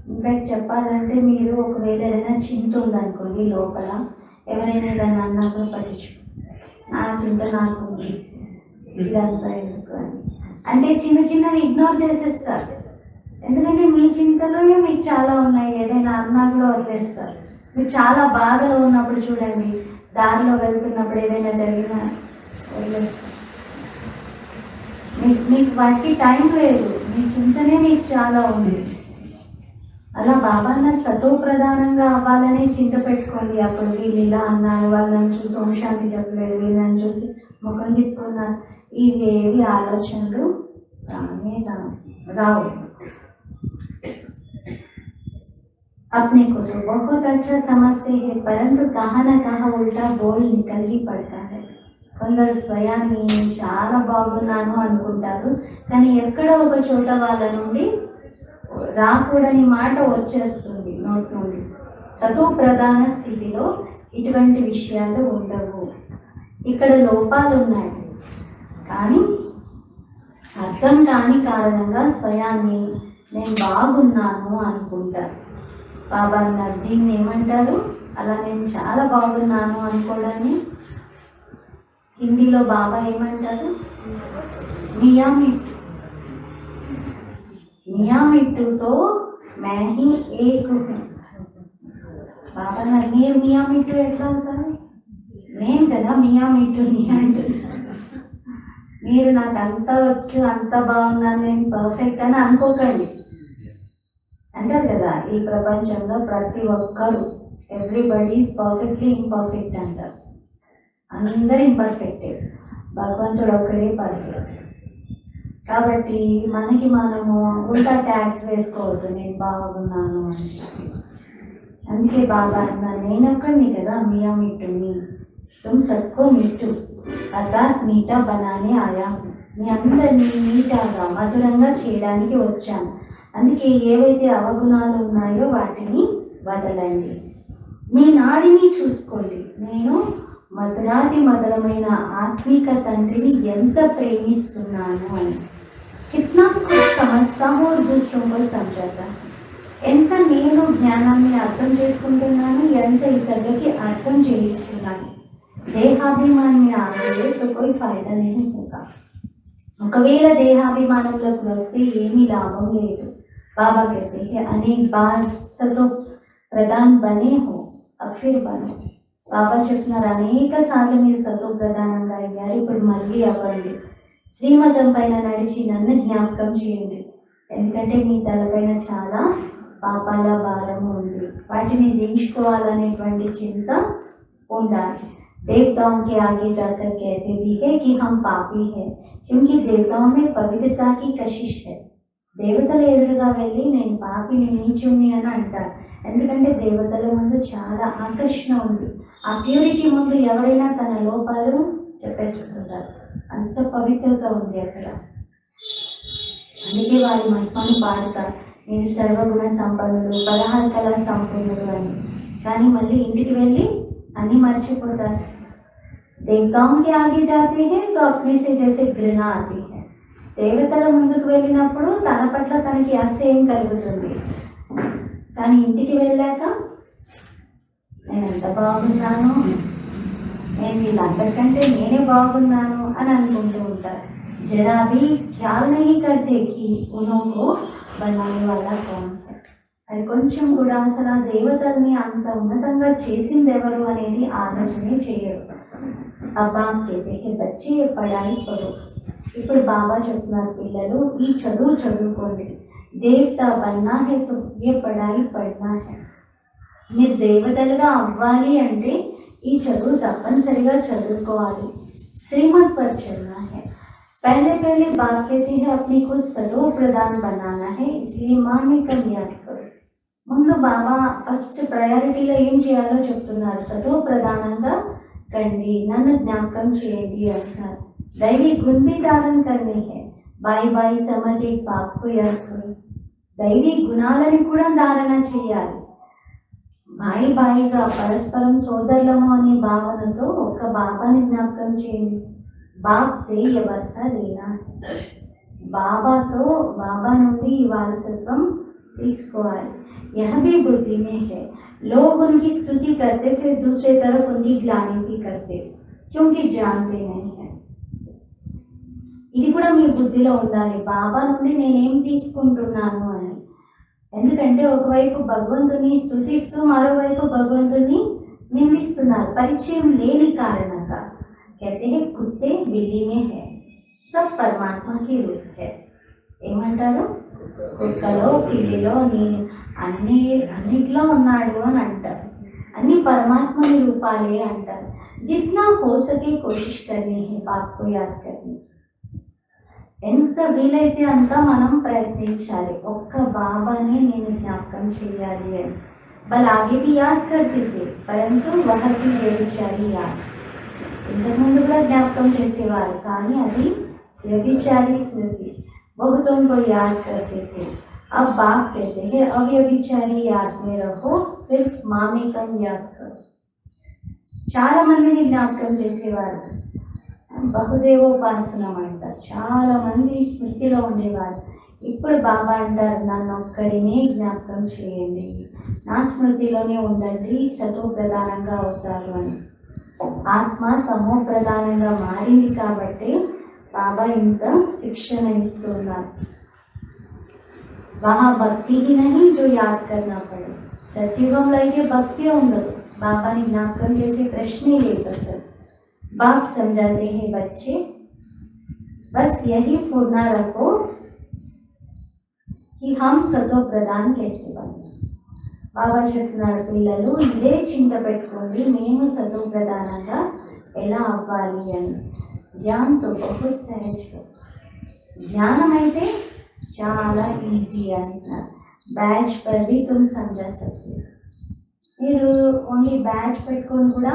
ఇన్ఫాక్ట్ చెప్పాలంటే మీరు ఒకవేళ ఏదైనా చింత ఉందనుకోండి లోపల, ఎవరైనా దాన్ని అన్నాక పట్టించు, నా చింత నాకు ఉంది, ఇదంతా ఎందుకు అని అంటే చిన్న చిన్నవి ఇగ్నోర్ చేసేస్తారు. ఎందుకంటే మీ చింతలో మీకు చాలా ఉన్నాయి, ఏదైనా అన్నాకులో వదిలేస్తారు. మీరు చాలా బాధలో ఉన్నప్పుడు చూడండి, దారిలో వెళ్తున్నప్పుడు ఏదైనా జరిగినా వదిలేస్తారు. మీకు వాటికి టైం లేదు, మీ చింతనే మీకు చాలా ఉంది. అలా బాబాన్న సతో ప్రధానంగా అవ్వాలనే చింత పెట్టుకోండి. అప్పుడు వీళ్ళు ఇలా అన్నారు, వాళ్ళని చూసి ఓం శాంతి చెప్పలేదు, వీళ్ళని చూసి ముఖం తిప్పుకున్నారు, ఇవేవి ఆలోచనలు రావు. अपने को तो बहुत अच्छा समझते हैं, परंतु कहाँ न कहाँ उल्टा बोल निकल ही पड़ता है. కొందరు స్వయాన్ని చాలా బాగున్నాను అనుకుంటారు, కానీ ఎక్కడో ఒక చోట వాళ్ళ నుండి రాకూడని మాట వచ్చేస్తుంది నోటి నుండి. సతో ప్రధాన స్థితిలో ఇటువంటి విషయాలు ఉండవు. ఇక్కడ లోపాలు ఉన్నాయి, కానీ అర్థం కాని కారణంగా స్వయాన్ని నేను బాగున్నాను అనుకుంటారు. బాబా దీన్ని ఏమంటారు, అలా నేను చాలా బాగున్నాను అనుకోవడాన్ని హిందీలో బాబా ఏమంటారు? మియా మిట్టు. మియా మిట్టుతో मैं ही एक हूँ. బాబా మీరు మియా మిట్టు ఎట్లా అవుతారు? నేను కదా మియా మిట్టుని అంటున్నా. మీరు నాకు అంత వచ్చు, అంత బాగున్నాను, నేను పర్ఫెక్ట్ అని అనుకోకండి. అంటారు కదా, ఈ ప్రపంచంలో ప్రతి ఒక్కరు ఎవ్రీబడి ఈజ్ పర్ఫెక్ట్లీ ఇంపర్ఫెక్ట్ అంటారు. అందరూ ఇంపర్ఫెక్టే, భగవంతుడు ఒక్కడే పర్ఫెక్ట్. కాబట్టి మనము ఉల్టా ట్యాక్స్ వేసుకోవద్దు, నేను బాగున్నాను అని చెప్పి. అందుకే బాబా అన్నారు, నేను ఒక్కడిని కదా మియా మిట్టుని, తుమ్ సబ్కో మిట్టు అర్థాత్ మీఠా బనానే ఆయా. మీ అందరినీ మీఠాగా మధురంగా చేయడానికి వచ్చాను. అందుకే ఏవైతే అవగుణాలు ఉన్నాయో వాటిని వదలండి. మీ నాడిని చూసుకోండి. నేను మధురాతి మధురమైన ఆత్మిక తండ్రిని ఎంత ప్రేమిస్తున్నాను అని. కిత్నా కుచ్ సమజ్తా హూ और दूसरों को समझाता हूं. ఎంత నేను జ్ఞానాన్ని అర్థం చేసుకుంటున్నాను, ఎంత ఇతరులకి అర్థం చేయిస్తున్నాను. దేహాభిమాన్ని ఆగే తో కోई फायदा नहीं होगा. ఒకవేళ దేహాభిమానంలోకి వస్తే ఏమీ లాభం లేదు. बाबा कहते हैं अनेक बार सतो प्रधान बने हो अब फिर बनो. బాబా చెప్తున్నారు, అనేక సార్లు మీరు సతో ప్రధానంగా అయ్యారు, ఇప్పుడు మళ్ళీ అవ్వండి. శ్రీమతం పైన నడిచి నన్ను జ్ఞాపకం చేయండి. ఎందుకంటే మీ తలపైన చాలా పాపాల భారం ఉంది, వాటిని దించుకోవాలనేటువంటి చింత ఉండాలి. देवताओं के आगे जाकर कहते भी है कि हम पापी हैं क्योंकि देवताओं में पवित्रता की कशिश है. దేవతల ఎదురుగా వెళ్ళి నేను పాపిని నీచుని అని అంటారు. ఎందుకంటే దేవతల ముందు చాలా ఆకర్షణ ఉంది. ఆ ప్యూరిటీ ముందు ఎవరైనా తన లోపాలను చెప్పేసుకుంటారు, అంత పవిత్రత ఉంది అక్కడ. అందుకే వారి మహిమను పాడతారు, నేను సర్వగుణ సంపన్నుడు, 16 కళా సంపన్నుడు అని. కానీ మళ్ళీ ఇంటికి వెళ్ళి అన్నీ మర్చిపోతారు. దేవతాओं के आगे जाते हैं तो अपने से जैसे घृणा आती है. దేవతల ముందుకు వెళ్ళినప్పుడు తన పట్ల తనకి అసహ్యం కలుగుతుంది. కానీ ఇంటికి వెళ్ళాక నేను ఎంత బాగున్నాను, నేను వీళ్ళందరికంటే నేనే బాగున్నాను అని అనుకుంటూ ఉంటారు. జరా भी ख्याल नहीं करते कि उनको बनाने वाला कौन है. అది కొంచెం కూడా అసలు ఆ దేవతల్ని అంత ఉన్నతంగా చేసింది ఎవరు అనేది ఆలోచనే చేయరు. అబ్బా కేతే బచ్చి పడాయి పడు. ఇప్పుడు బాబా చెప్తున్నారు, పిల్లలు ఈ చదువు చదువుకోండి. దేవత బన్నా హే తో ఏ పడాయి పడనా హే. మీరు దేవతలుగా అవ్వాలి అంటే ఈ చదువు తప్పనిసరిగా చదువుకోవాలి. శ్రీమత్ పర్ చलना है. पहले पहले बात कहती है अपनी को सतो प्रधान बनाना है, इसलिए माँ में कम याद करो. ముందు బాబా ఫస్ట్ ప్రయారిటీలో ఏం చేయాలో చెప్తున్నారు, సతో ప్రధానంగా కండి, నన్ను జ్ఞాపకం చేయండి అంటున్నారు. दैवी गुण भी धारण करने हैं. बाई बाई समझ एक बाप को याद करो. దైవీ గుణాలని కూడా ధారణ చేయాలి. బాయి బాయిగా పరస్పరం సోదరులము అనే భావనతో ఒక బాబాని జ్ఞాపకం చేయండి. బాప్ సే ఏ వర్ష లేనా, బాబాతో బాబా నుండి ఈ వారసత్వం తీసుకోవాలి. यह भी बुद्धि में है. लोग उनकी स्तुति करते फिर दूसरे तरफ उनकी ग्लानि भी करते क्योंकि जानते नहीं है. ఇది కూడా మీ బుద్ధిలో ఉండాలి, బాబా నుండి నేనేం తీసుకుంటున్నాను అని. ఎందుకంటే ఒకవైపు భగవంతుని స్తుతిస్తూ మరోవైపు భగవంతుని నిందిస్తున్నారు, పరిచయం లేని కారణంగా. कहते हैं कुत्ते बिल्ली में है, सब परमात्मा की रूप है. ఏమంటారు, కుక్కలో పిల్లిలో అన్నిట్లో ఉన్నాడు అని అంటారు. అన్ని పరమాత్మని రూపాలే అంటారు. జిత్నా హో సకే కోషిష్ కర్నీ హై బాప్ కో యాద్ కర్నీ. ఎంత వీలైతే అంత మనం ప్రయత్నించాలి, ఒక్క బాబాని నేను జ్ఞాపకం చేయాలి అని. బల్ ఆగే भी याद करते थे परंतु वह भी వ్యభిచారి యాద్. ఇంతకుముందు కూడా జ్ఞాపకం చేసేవారు, కానీ అది వ్యభిచారి స్మృతి. बहुतों को याद करते थे. अब बाप कहते हैं अव्यभिचारी याद में रहो, सिर्फ माँ में कम याद करो. చాలా మందిని జ్ఞాపకం చేసేవారు, బహుదేవోపాసనం అంటారు. చాలా మంది స్మృతిలో ఉండేవారు. ఇప్పుడు బాబా అంటారు, నన్ను ఒక్కరినే జ్ఞాపకం చేయండి, నా స్మృతిలోనే ఉండండి, సతో ప్రధానంగా అవుతారు అని. ఆత్మ తమో ప్రధానంగా మారింది కాబట్టి బాబా ఇంత శిక్షణ ఇస్తున్నారు. वहाँ भक्ति ही नहीं जो याद करना पड़े. సజీవంలో అయితే భక్తి ఉండదు. బాబాని జ్ఞాపకం చేసే ప్రశ్నే లేదు అసలు. बाप समझाते हैं बच्चे बस यही पूर्णा रखो कि हम सतो प्रधान कैसे बने. బాబా చెప్తున్నారు, పిల్లలు ఇదే చింత పెట్టుకోండి, మేము సతో ప్రధానంగా ఎలా అవ్వాలి అని. జ్ఞానంతో బహుత్ సహజ్. జ్ఞానం అయితే చాలా ఈజీ అంటున్నారు. బ్యాచ్ పది తుమ్ సమझा सकते. మీరు ఓన్లీ బ్యాచ్ పెట్టుకొని కూడా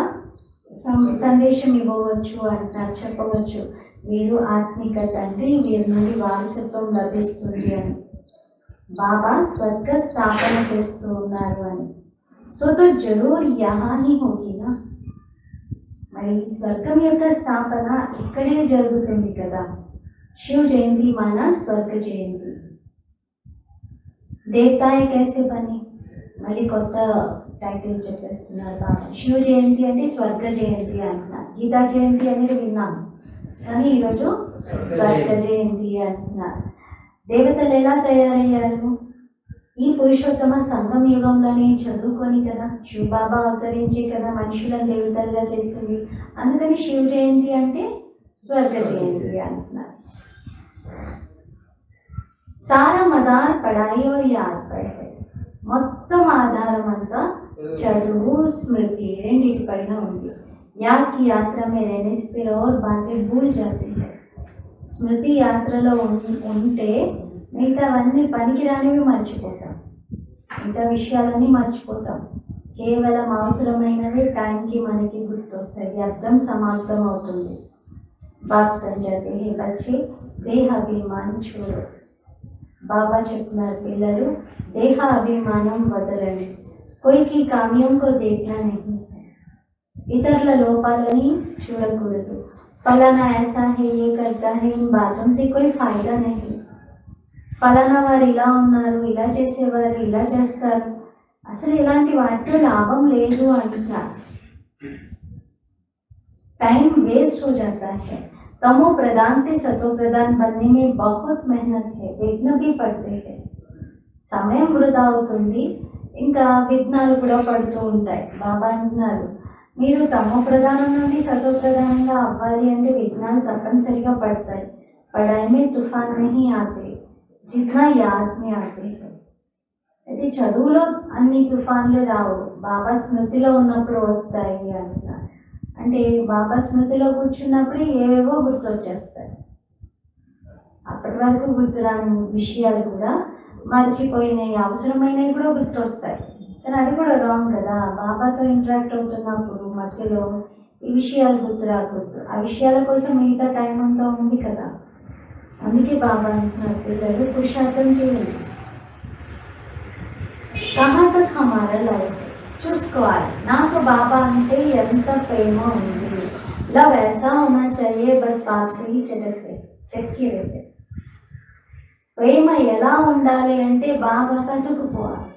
సందేశం ఇవ్వవచ్చు అంటున్నారు, చెప్పవచ్చు. మీరు ఆత్మిక తండ్రి, వీరి నుండి వారసత్వం లభిస్తుంది అని. బాబా స్వర్గ స్థాపన చేస్తూ ఉన్నారు అని. సో తో జరూర్ యహాని హోగినా. మరి స్వర్గం యొక్క స్థాపన ఇక్కడే జరుగుతుంది కదా. శివ జయంతి మన స్వర్గ జయంతి. దేవతాయ कैसे बने. మళ్ళీ కొత్త టైటిల్ చెప్పేస్తున్నారు బాబా. శివ జయంతి అంటే స్వర్గ జయంతి అంటున్నారు. గీతా జయంతి అనేది విన్నాం, కానీ ఈరోజు స్వర్గ జయంతి అంటున్నారు. దేవతలు ఎలా తయారయ్యారు? ఈ పురుషోత్తమ సంగమ యుగంలోనే చదువుకొని కదా, శివ బాబా అవతరించి కదా మనుషులను దేవతలుగా చేసింది. అందుకని శివ జయంతి అంటే స్వర్గ జయంతి అంటున్నారు. సారా మదార్ పడాయి और याद పడాయి. మొత్తం ఆధారం అంతా చదువు స్మృతి రెండింటి పైన ఉంది. యాద్ కి యాత్ర में रहने से फिर और बातें भूल जाते हैं. స్మృతి యాత్రలో ఉంటే మిగతావన్నీ పనికిరానివి మర్చిపోతాం, మిగతా విషయాలన్నీ మర్చిపోతాం. కేవలం అవసరమైనవి టైంకి మనకి గుర్తొస్తాయి. అర్థం సమాప్తం అవుతుంది. బాప్ సంజాతే హే బచ్చే దేహ అభిమానం చూడు. బాబా చెప్తున్నారు, పిల్లలు దేహ అభిమానం వదలండి. కోయికి కామ్యంకో దేఖనా నహీ. ఇతరుల లోపాలని చూడకూడదు. ఫలానా ऐसा है ये करता है इन बातों से कोई फायदा नहीं. ఫలానా వారు ఇలా ఉన్నారు, ఇలా చేసేవారు, ఇలా చేస్తారు, అసలు ఇలాంటి వాటితో లాభం లేదు అంటారు. टाइम वेस्ट हो जाता है. तमो प्रधान से सतो प्रधान बनने में बहुत मेहनत है. विघ्न भी पड़ते हैं. సమయం వృధా అవుతుంది, ఇంకా విఘ్నాలు కూడా పడుతూ ఉంటాయి. బాబా అంటున్నారు, మీరు తమో ప్రధానం నుండి సతో ప్రధానంగా అవ్వాలి అంటే విఘ్నాలు తప్పనిసరిగా పడతాయి. పడాయి మే తుఫాన్ నహీ ఆతే జిత్నా యాద్ మే ఆతే. అయితే చదువులో అన్ని తుఫాన్లు రావు, బాబా స్మృతిలో ఉన్నప్పుడు వస్తాయి అంటున్నారు. అంటే బాబా స్మృతిలో కూర్చున్నప్పుడు ఏవేవో గుర్తొచ్చేస్తాయి. అప్పటి వరకు గుర్తురాని విషయాలు కూడా మర్చిపోయినాయి, అవసరమైనవి కూడా గుర్తొస్తాయి. కానీ అది కూడా రాంగ్ కదా. బాబాతో ఇంటరాక్ట్ అవుతున్నప్పుడు మధ్యలో ఈ విషయాలు గుర్తు రాకూడదు. ఆ విషయాల కోసం మిగతా టైం అంతా ఉంది కదా. అందుకే బాబా అంటున్నారు, పిల్లలు పురుషార్థం చేయండి. కహా తక్ హమారా లైఫ్ చూసుకోవాలి. నాకు బాబా అంటే ఎంత ప్రేమ ఉంది. లవ్ ऐसा होना चाहिए बस बात से ही చట్కి రేతే. ప్రేమ ఎలా ఉండాలి అంటే బాగా కట్టుకుపోవాలి.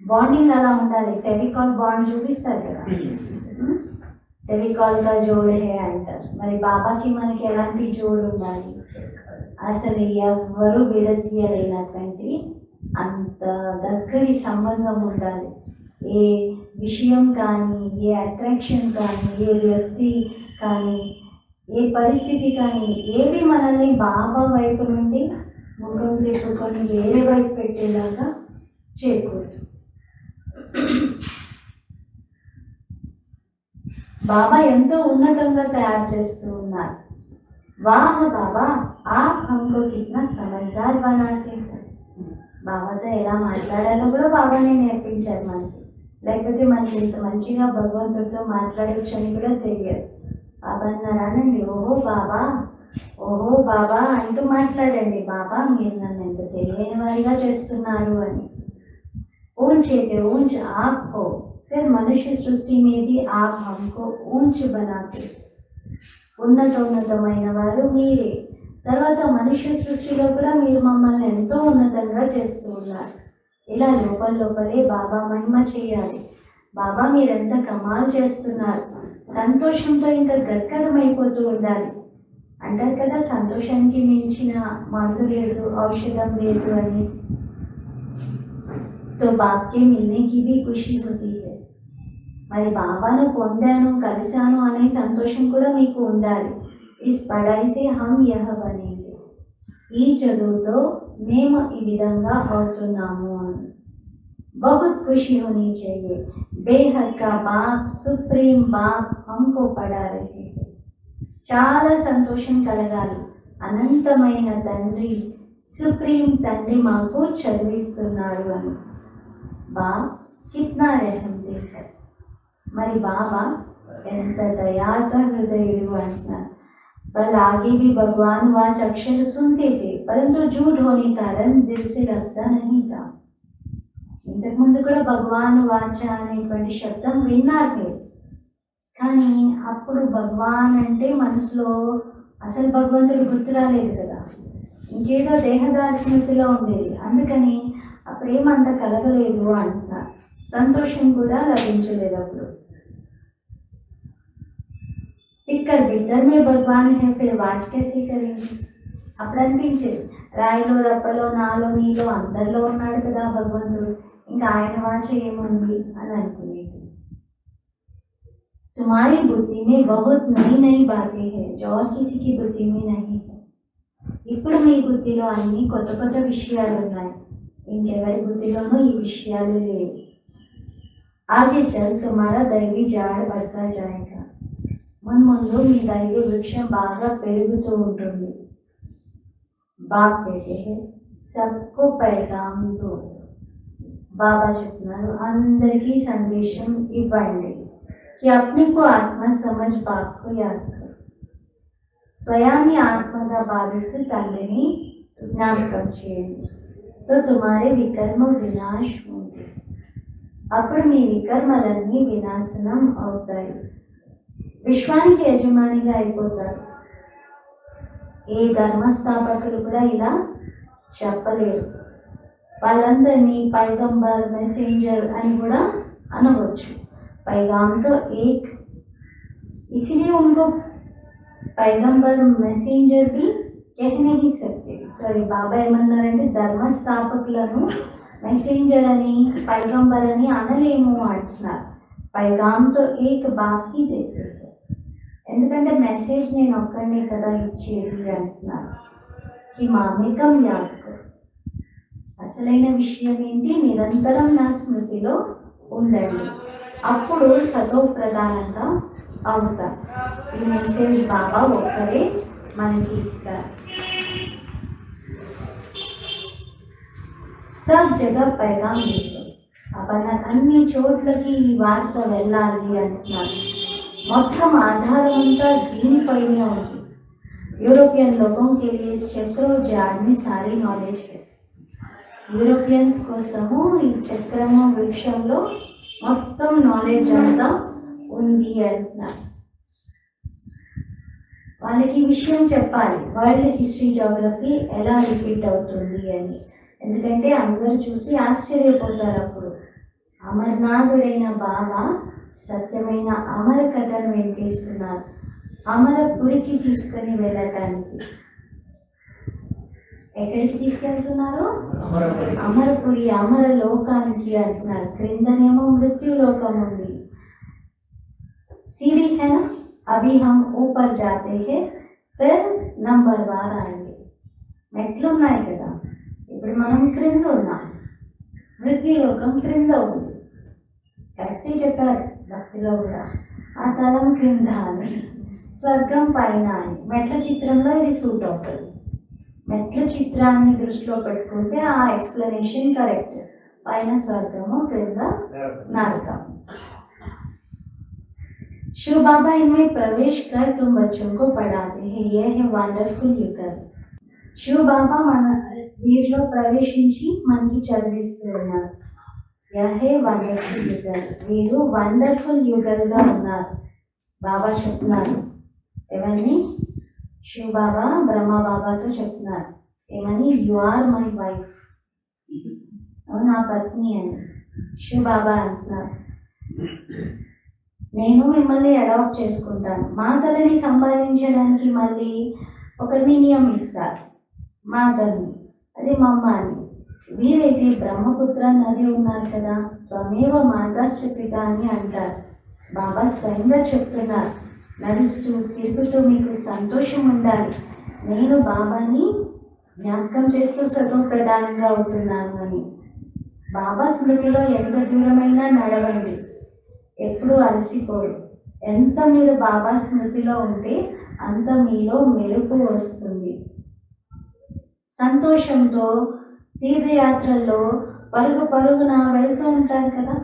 బాండింగ్ అలా ఉండాలి. ఫెవికాల్ బాండ్ చూపిస్తారు కదా, ఫెవికాల్ గా జోడే అంటారు. మరి బాబాకి మనకి ఎలాంటి జోడు ఉండాలి? అసలు ఎవరు విడదీయలేనటువంటి అంత దగ్గరి సంబంధం ఉండాలి. ఏ విషయం కానీ, ఏ అట్రాక్షన్ కానీ, ఏ వ్యక్తి కానీ, ఏ పరిస్థితి కానీ ఏది మనల్ని బాబా వైపు నుండి ముఖం తిప్పుకొని వేరే వైపు పెట్టేలాగా చేయకూడదు. బాబా ఎంతో ఉన్నతంగా తయారు చేస్తూ ఉన్నారు. వాహ్ బాబా ఆప్ హమ్కో కిత్నా సమజ్దార్ బనాతే హై. బాబాతో ఎలా మాట్లాడాలో కూడా బాబానే నేర్పించారు మనకి. లేకపోతే మనకి ఇంత మంచిగా భగవంతుడితో మాట్లాడవచ్చు అని కూడా తెలియదు. బాబా అన్నారానండి, ఓహో బాబా అంటూ మాట్లాడండి. బాబా మీరు నన్ను ఎంత తెలియని వారిగా చేస్తున్నారు అని. ऊंचे थे ऊंच आप हो, फिर मनुष्य सृष्टि में भी आप हमको ऊंच बनाते. ఉన్నతమైన వారు మీరే, తర్వాత మనుష్య సృష్టిలో కూడా మీరు మమ్మల్ని ఎంతో ఉన్నతంగా చేస్తూ ఉన్నారు. ఇలా లోపలే బాబా మహిమ చేయాలి. బాబా మీరెంత కమాల్ చేస్తున్నారు, సంతోషంతో ఇంకా గద్గదమైపోతూ ఉండాలి. అంటారు కదా, సంతోషానికి మించిన మందు లేదు, ఔషధం లేదు అని. तो बाप के मिलने की भी खुशी होती है. మరి బాబాను పొందాను, కలిశాను అనే సంతోషం కూడా మీకు ఉండాలి. ఇస్ పడాయి సే హమ్ యహ బనేంగే, ఈ చదువుతో మేము ఈ విధంగా అవుతున్నాము అని. बहुत खुशी होनी चाहिए. बेहद का बाप, सुप्रीम बाप हमको पढ़ा रहे हैं. చాలా సంతోషం కలగాలి. అనంతమైన తండ్రి, సుప్రీం తండ్రి మాకు చదివిస్తున్నాడు అని. బాప్ కిత్నా రెహం దిల్ హై. మరి బాబా ఎంత దయార్థ హృదయుడు అంటున్నారు. వాళ్ళు आगे भी भगवान वाच अक्षर सुनते थे परंतु झूठ होने कारण दिल से लगता नहीं था. ఇంతకుముందు కూడా భగవాన్ వాచ అనేటువంటి శబ్దం విన్నారు మీరు, కానీ అప్పుడు భగవాన్ అంటే మనసులో అసలు భగవంతుడు గుర్తు రాలేదు కదా, ఇంకేదో దేహదారి స్మృతిలో ఉండేది. అందుకని ఆ ప్రేమ అంత కలగలేదు అంటున్నారు. సంతోషం కూడా లభించలేదు అప్పుడు. ఇక్కడ भीतर में भगवान है फिर वाच कैसे करेंगे. అప్పుడు అనిపించేది, రాయిలో రప్పలో నాలో నీలో అందరిలో ఉన్నాడు కదా భగవంతుడు, ఇంకా ఆయన వాచ ఏముంది అని అనుకునేది. तुम्हारी बुद्धि में बहुत नई नई बातें हैं जो और किसी की बुद्धि में नहीं है. ఇప్పుడు మీ బుద్ధిలో అన్ని కొత్త కొత్త విషయాలు ఉన్నాయి, ఇంకెవరి బుద్ధిలోనూ ఈ విషయాలు లేవు. आगे चल तुम्हारा दैवी झाड़ बढ़ता जाएगा. మున్ముందు మీ దైవ వృక్షం బాగా పెరుగుతూ ఉంటుంది. బాప్ कहते हैं सबको पैगाम दो. బాబా చెప్తున్నారు అందరికీ సందేశం ఇవ్వండి. कि अपने को आत्मा समझ बाप को याद करो. స్వయాన్ని ఆత్మగా భావిస్తూ తండ్రిని జ్ఞాపకం చేయండి. तो तुम्हारे विकर्म विनाश होंगे. అప్పుడు మీ వికర్మలన్నీ వినాశనం అవుతాయి. విశ్వానికి యజమానిగా అయిపోతారు. ఏ ధర్మస్థాపకులు కూడా ఇలా చెప్పలేరు. వాళ్ళందరినీ పైగంబర్, మెసెంజర్ అని కూడా అనవచ్చు. पैगाम तो एक, इसीलिए उनको पैगंबर मैसेंजर भी कह नहीं सकते. सॉरी, बाबा ఏమన్నారంటే ధర్మస్థాపకులను మెసెంజర్ అని పైగంబర్ అని అనలేము అంటున్నారు. पैगाम तो एक बाप ही देते हैं. ఎందుకంటే మెసేజ్ నేను ఒక్కడే కదా ఇచ్చేది అంటున్నారు. ఈ మామికం యాద్. అసలైన విషయం ఏంటి, నిరంతరం నా స్మృతిలో ఉండండి, అప్పుడు సతో ప్రధానంగా అవుతారు. ఈ మెసేజ్ బాబా ఒక్కరే మనకి ఇస్తారు. సబ్ జగ పైగాం లేదు. అన్ని చోట్లకి ఈ వార్త వెళ్ళాలి అంటున్నారు. మొత్తం ఆధారం అంతా దీనిపైనే ఉంది. యూరోపియన్ लोगों के लिए इस चक्र और झाड़ में सारी नॉलेज है. యూరోపియన్స్ కోసము ఈ చక్రము వృక్షంలో మొత్తం నాలెడ్జ్ అంతా ఉంది అంటున్నారు. వాళ్ళకి విషయం చెప్పాలి, వరల్డ్ హిస్టరీ జాగ్రఫీ ఎలా రిపీట్ అవుతుంది అని. ఎందుకంటే అందరూ చూసి ఆశ్చర్యపోతారు. అప్పుడు అమర్నాథుడైన బాబా సత్యమైన అమర కథను వినిపిస్తున్నారు, అమరపురికి తీసుకొని వెళ్ళటానికి. ఎక్కడికి తీసుకెళ్తున్నారు? అమరపురి, అమర లోకానికి అంటున్నారు. క్రిందనేమో మృత్యు లోకం ఉంది. सीढ़ी है ना, अभी हम ऊपर जाते हैं फिर नंबर 12 आएंगे. మెట్లు ఉన్నాయి కదా, ఇప్పుడు మనం క్రింద ఉన్నాం. మృత్యులోకం క్రింద ఉంది. కరెక్టే చెప్పారు భక్తిలో కూడా. ఆ తలం క్రింద అని, స్వర్గం పైన అని. మెట్ల చిత్రంలో ఇది సూట్ అవుతుంది. మెట్ల చిత్రాన్ని దృష్టిలో పెట్టుకుంటే ఆ ఎక్స్ప్లెనేషన్ కరెక్ట్. పైన స్వర్గము, క్రింద నరకం. शिव बाबा इनमें प्रवेश कर तुम बच्चों को पढ़ाते हैं. यह है वंडरफुल युगल. शिव बाबा మన వీరిలో ప్రవేశించి మనకి చదివిస్తూ ఉన్నారు. यह है वंडरफुल युगल. వీరు వండర్ఫుల్ యుగల్గా ఉన్నారు. బాబా చెప్తున్నారు ఏమని? శివ బాబా బ్రహ్మ బాబాతో చెప్తున్నారు ఏమని? యు ఆర్ మై వైఫ్, నా పత్ని అని. శివ బాబా అంటున్నారు నేను మిమ్మల్ని అడాప్ట్ చేసుకుంటాను. మా తల్లిని సంపాదించడానికి మళ్ళీ ఒకరిని నియమిస్తారు, మా తల్లి, అది మా అమ్మ అని. వీరైతే బ్రహ్మపుత్ర నది ఉన్నారు కదా, త్వమేవ మాతాశ్చ పిత అని అంటారు. బాబా స్వయంగా చెప్తున్నారు, నడుస్తూ తిరుగుతూ మీకు సంతోషం ఉండాలి. నేను బాబాని జ్ఞాపకం చేస్తూ సతో ప్రధానంగా అవుతున్నాను అని. బాబా స్మృతిలో ఎంత దూరమైనా నడవండి, ఎప్పుడూ అలసిపోరు. ఎంత మీరు బాబా స్మృతిలో ఉంటే అంత మీలో మెరుపు వస్తుంది. సంతోషంతో తీర్థయాత్రల్లో పరుగు పరుగున వెళ్తూ ఉంటారు కదా,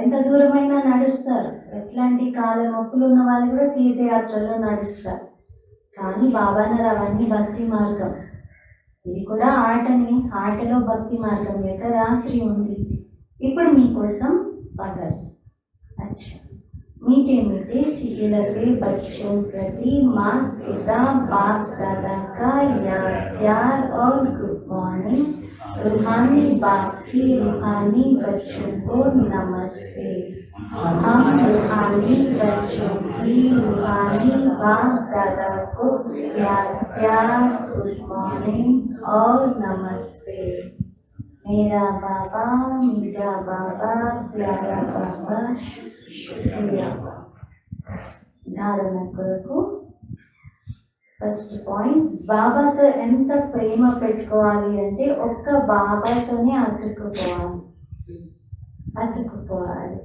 ఎంత దూరమైనా నడుస్తారు. ఎట్లాంటి కాళ్ళ నొప్పులు ఉన్న వాళ్ళు కూడా తీర్థయాత్రలో నడుస్తారు. కానీ బాబానర్ అవన్నీ భక్తి మార్గం. ఇది కూడా ఆటలో భక్తి మార్గం యొక్క రాత్రి ఉంది. ఇప్పుడు మీకోసం పగలు. अच्छा, मीठे मीठे सीधे लगे बच्चों प्रति माँ पिता बाप दादा का याद प्यार और गुड मॉर्निंग। रूहानी बाप की रूहानी बच्चों को नमस्ते। हम रूहानी बच्चों की रूहानी बाप दादा को प्यार गुड मॉर्निंग और नमस्ते। मेरा बाबा, मीरा बाबा, प्यारा बाबा, शुक्रिया। ధారణ కొరకు ఫస్ట్ పాయింట్, బాబాతో ఎంత ప్రేమ పెట్టుకోవాలి అంటే ఒక్క బాబాతోనే అతుక్కుపోవాలి.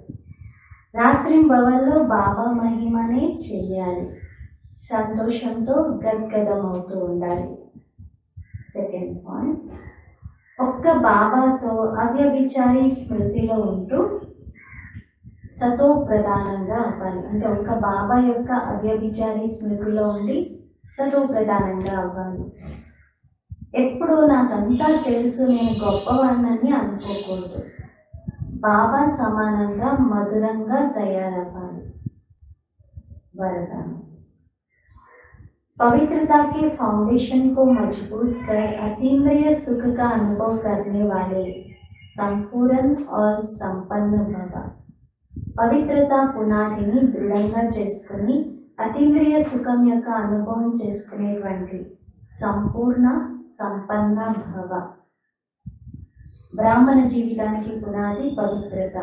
రాత్రి బవల్లో బాబా మహిమనే చెయ్యాలి. సంతోషంతో గద్గదమవుతూ ఉండాలి. సెకండ్ పాయింట్, ఒక్క బాబాతో అవ్యభిచారి స్మృతిలో ఉంటూ సతో ప్రధానంగా అవ్వాలి. అంటే ఒక్క బాబా యొక్క అవ్యభిచారి స్మృతిలో ఉండి సతో ప్రధానంగా అవ్వాలి. ఎప్పుడు నాకంతా తెలుసు, నేను గొప్పవాడినని అనుకోకూడదు. బాబా సమానంగా మధురంగా తయారవ్వాలి. వరదానం, पवित्रता के फाउंडेशन को मजबूत कर अतीन्द्रिय सुख का अनुभव करने वाले संपूर्ण और संपन्न भव। పవిత్రత పునాదిని దృఢంగా చేసుకుని అతీంద్రియ సుఖం యొక్క అనుభవం చేసుకునేటువంటి సంపూర్ణ సంపన్న భవ. బ్రాహ్మణ జీవితానికి పునాది పవిత్రత.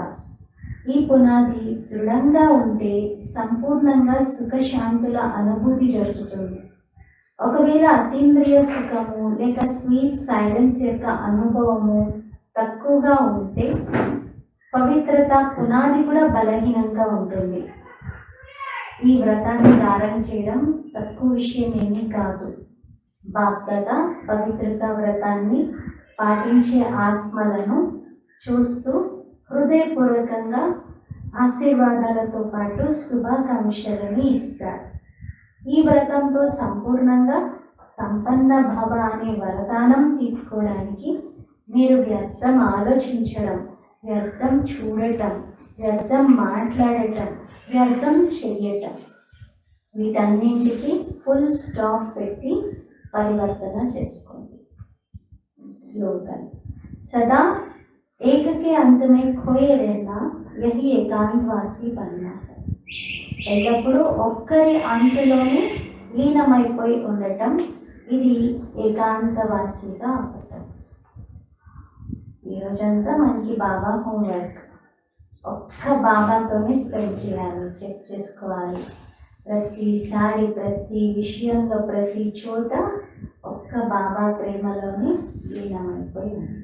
ఈ పునాది దృఢంగా ఉంటే సంపూర్ణంగా సుఖశాంతుల అనుభూతి జరుగుతుంది. ఒకవేళ అతీంద్రియ సుఖము లేక స్వీట్ సైలెన్స్ యొక్క అనుభవము తక్కువగా ఉంటే పవిత్రత పునాది కూడా బలహీనంగా ఉంటుంది. ఈ వ్రతాన్ని ధారణ చేయడం తక్కువ విషయం ఏమీ కాదు. బాప్దాద పవిత్రత వ్రతాన్ని పాటించే ఆత్మలను చూస్తూ హృదయపూర్వకంగా ఆశీర్వాదాలతో పాటు శుభాకాంక్షలను ఇస్తారు. ఈ వ్రతంతో సంపూర్ణంగా సంపన్న భవ అనే వరదానం తీసుకోవడానికి మీరు వ్యర్థం ఆలోచించడం, వ్యర్థం చూడటం, వ్యర్థం మాట్లాడటం, వ్యర్థం చెయ్యటం, వీటన్నింటికి ఫుల్ స్టాప్ పెట్టి పరివర్తన చేసుకోండి. స్లోగన్, సదా एक के अंत में खोए रहना यही ఏకాంతవాసి बनना है. ఎల్లప్పుడూ ఒక్కరి అంతులోనే లీనమైపోయి ఉండటం, ఇది ఏకాంతవాసిగా అవ్వటం. ఈరోజంతా మనకి బాబా హోంవర్క్. ఒక్క బాబాతోనే స్పెండ్ చేయాలి, చెక్ చేసుకోవాలి. ప్రతిసారి ప్రతి విషయంలో ప్రతి చోట ఒక్క బాబా ప్రేమలోనే లీనమైపోయి ఉంది.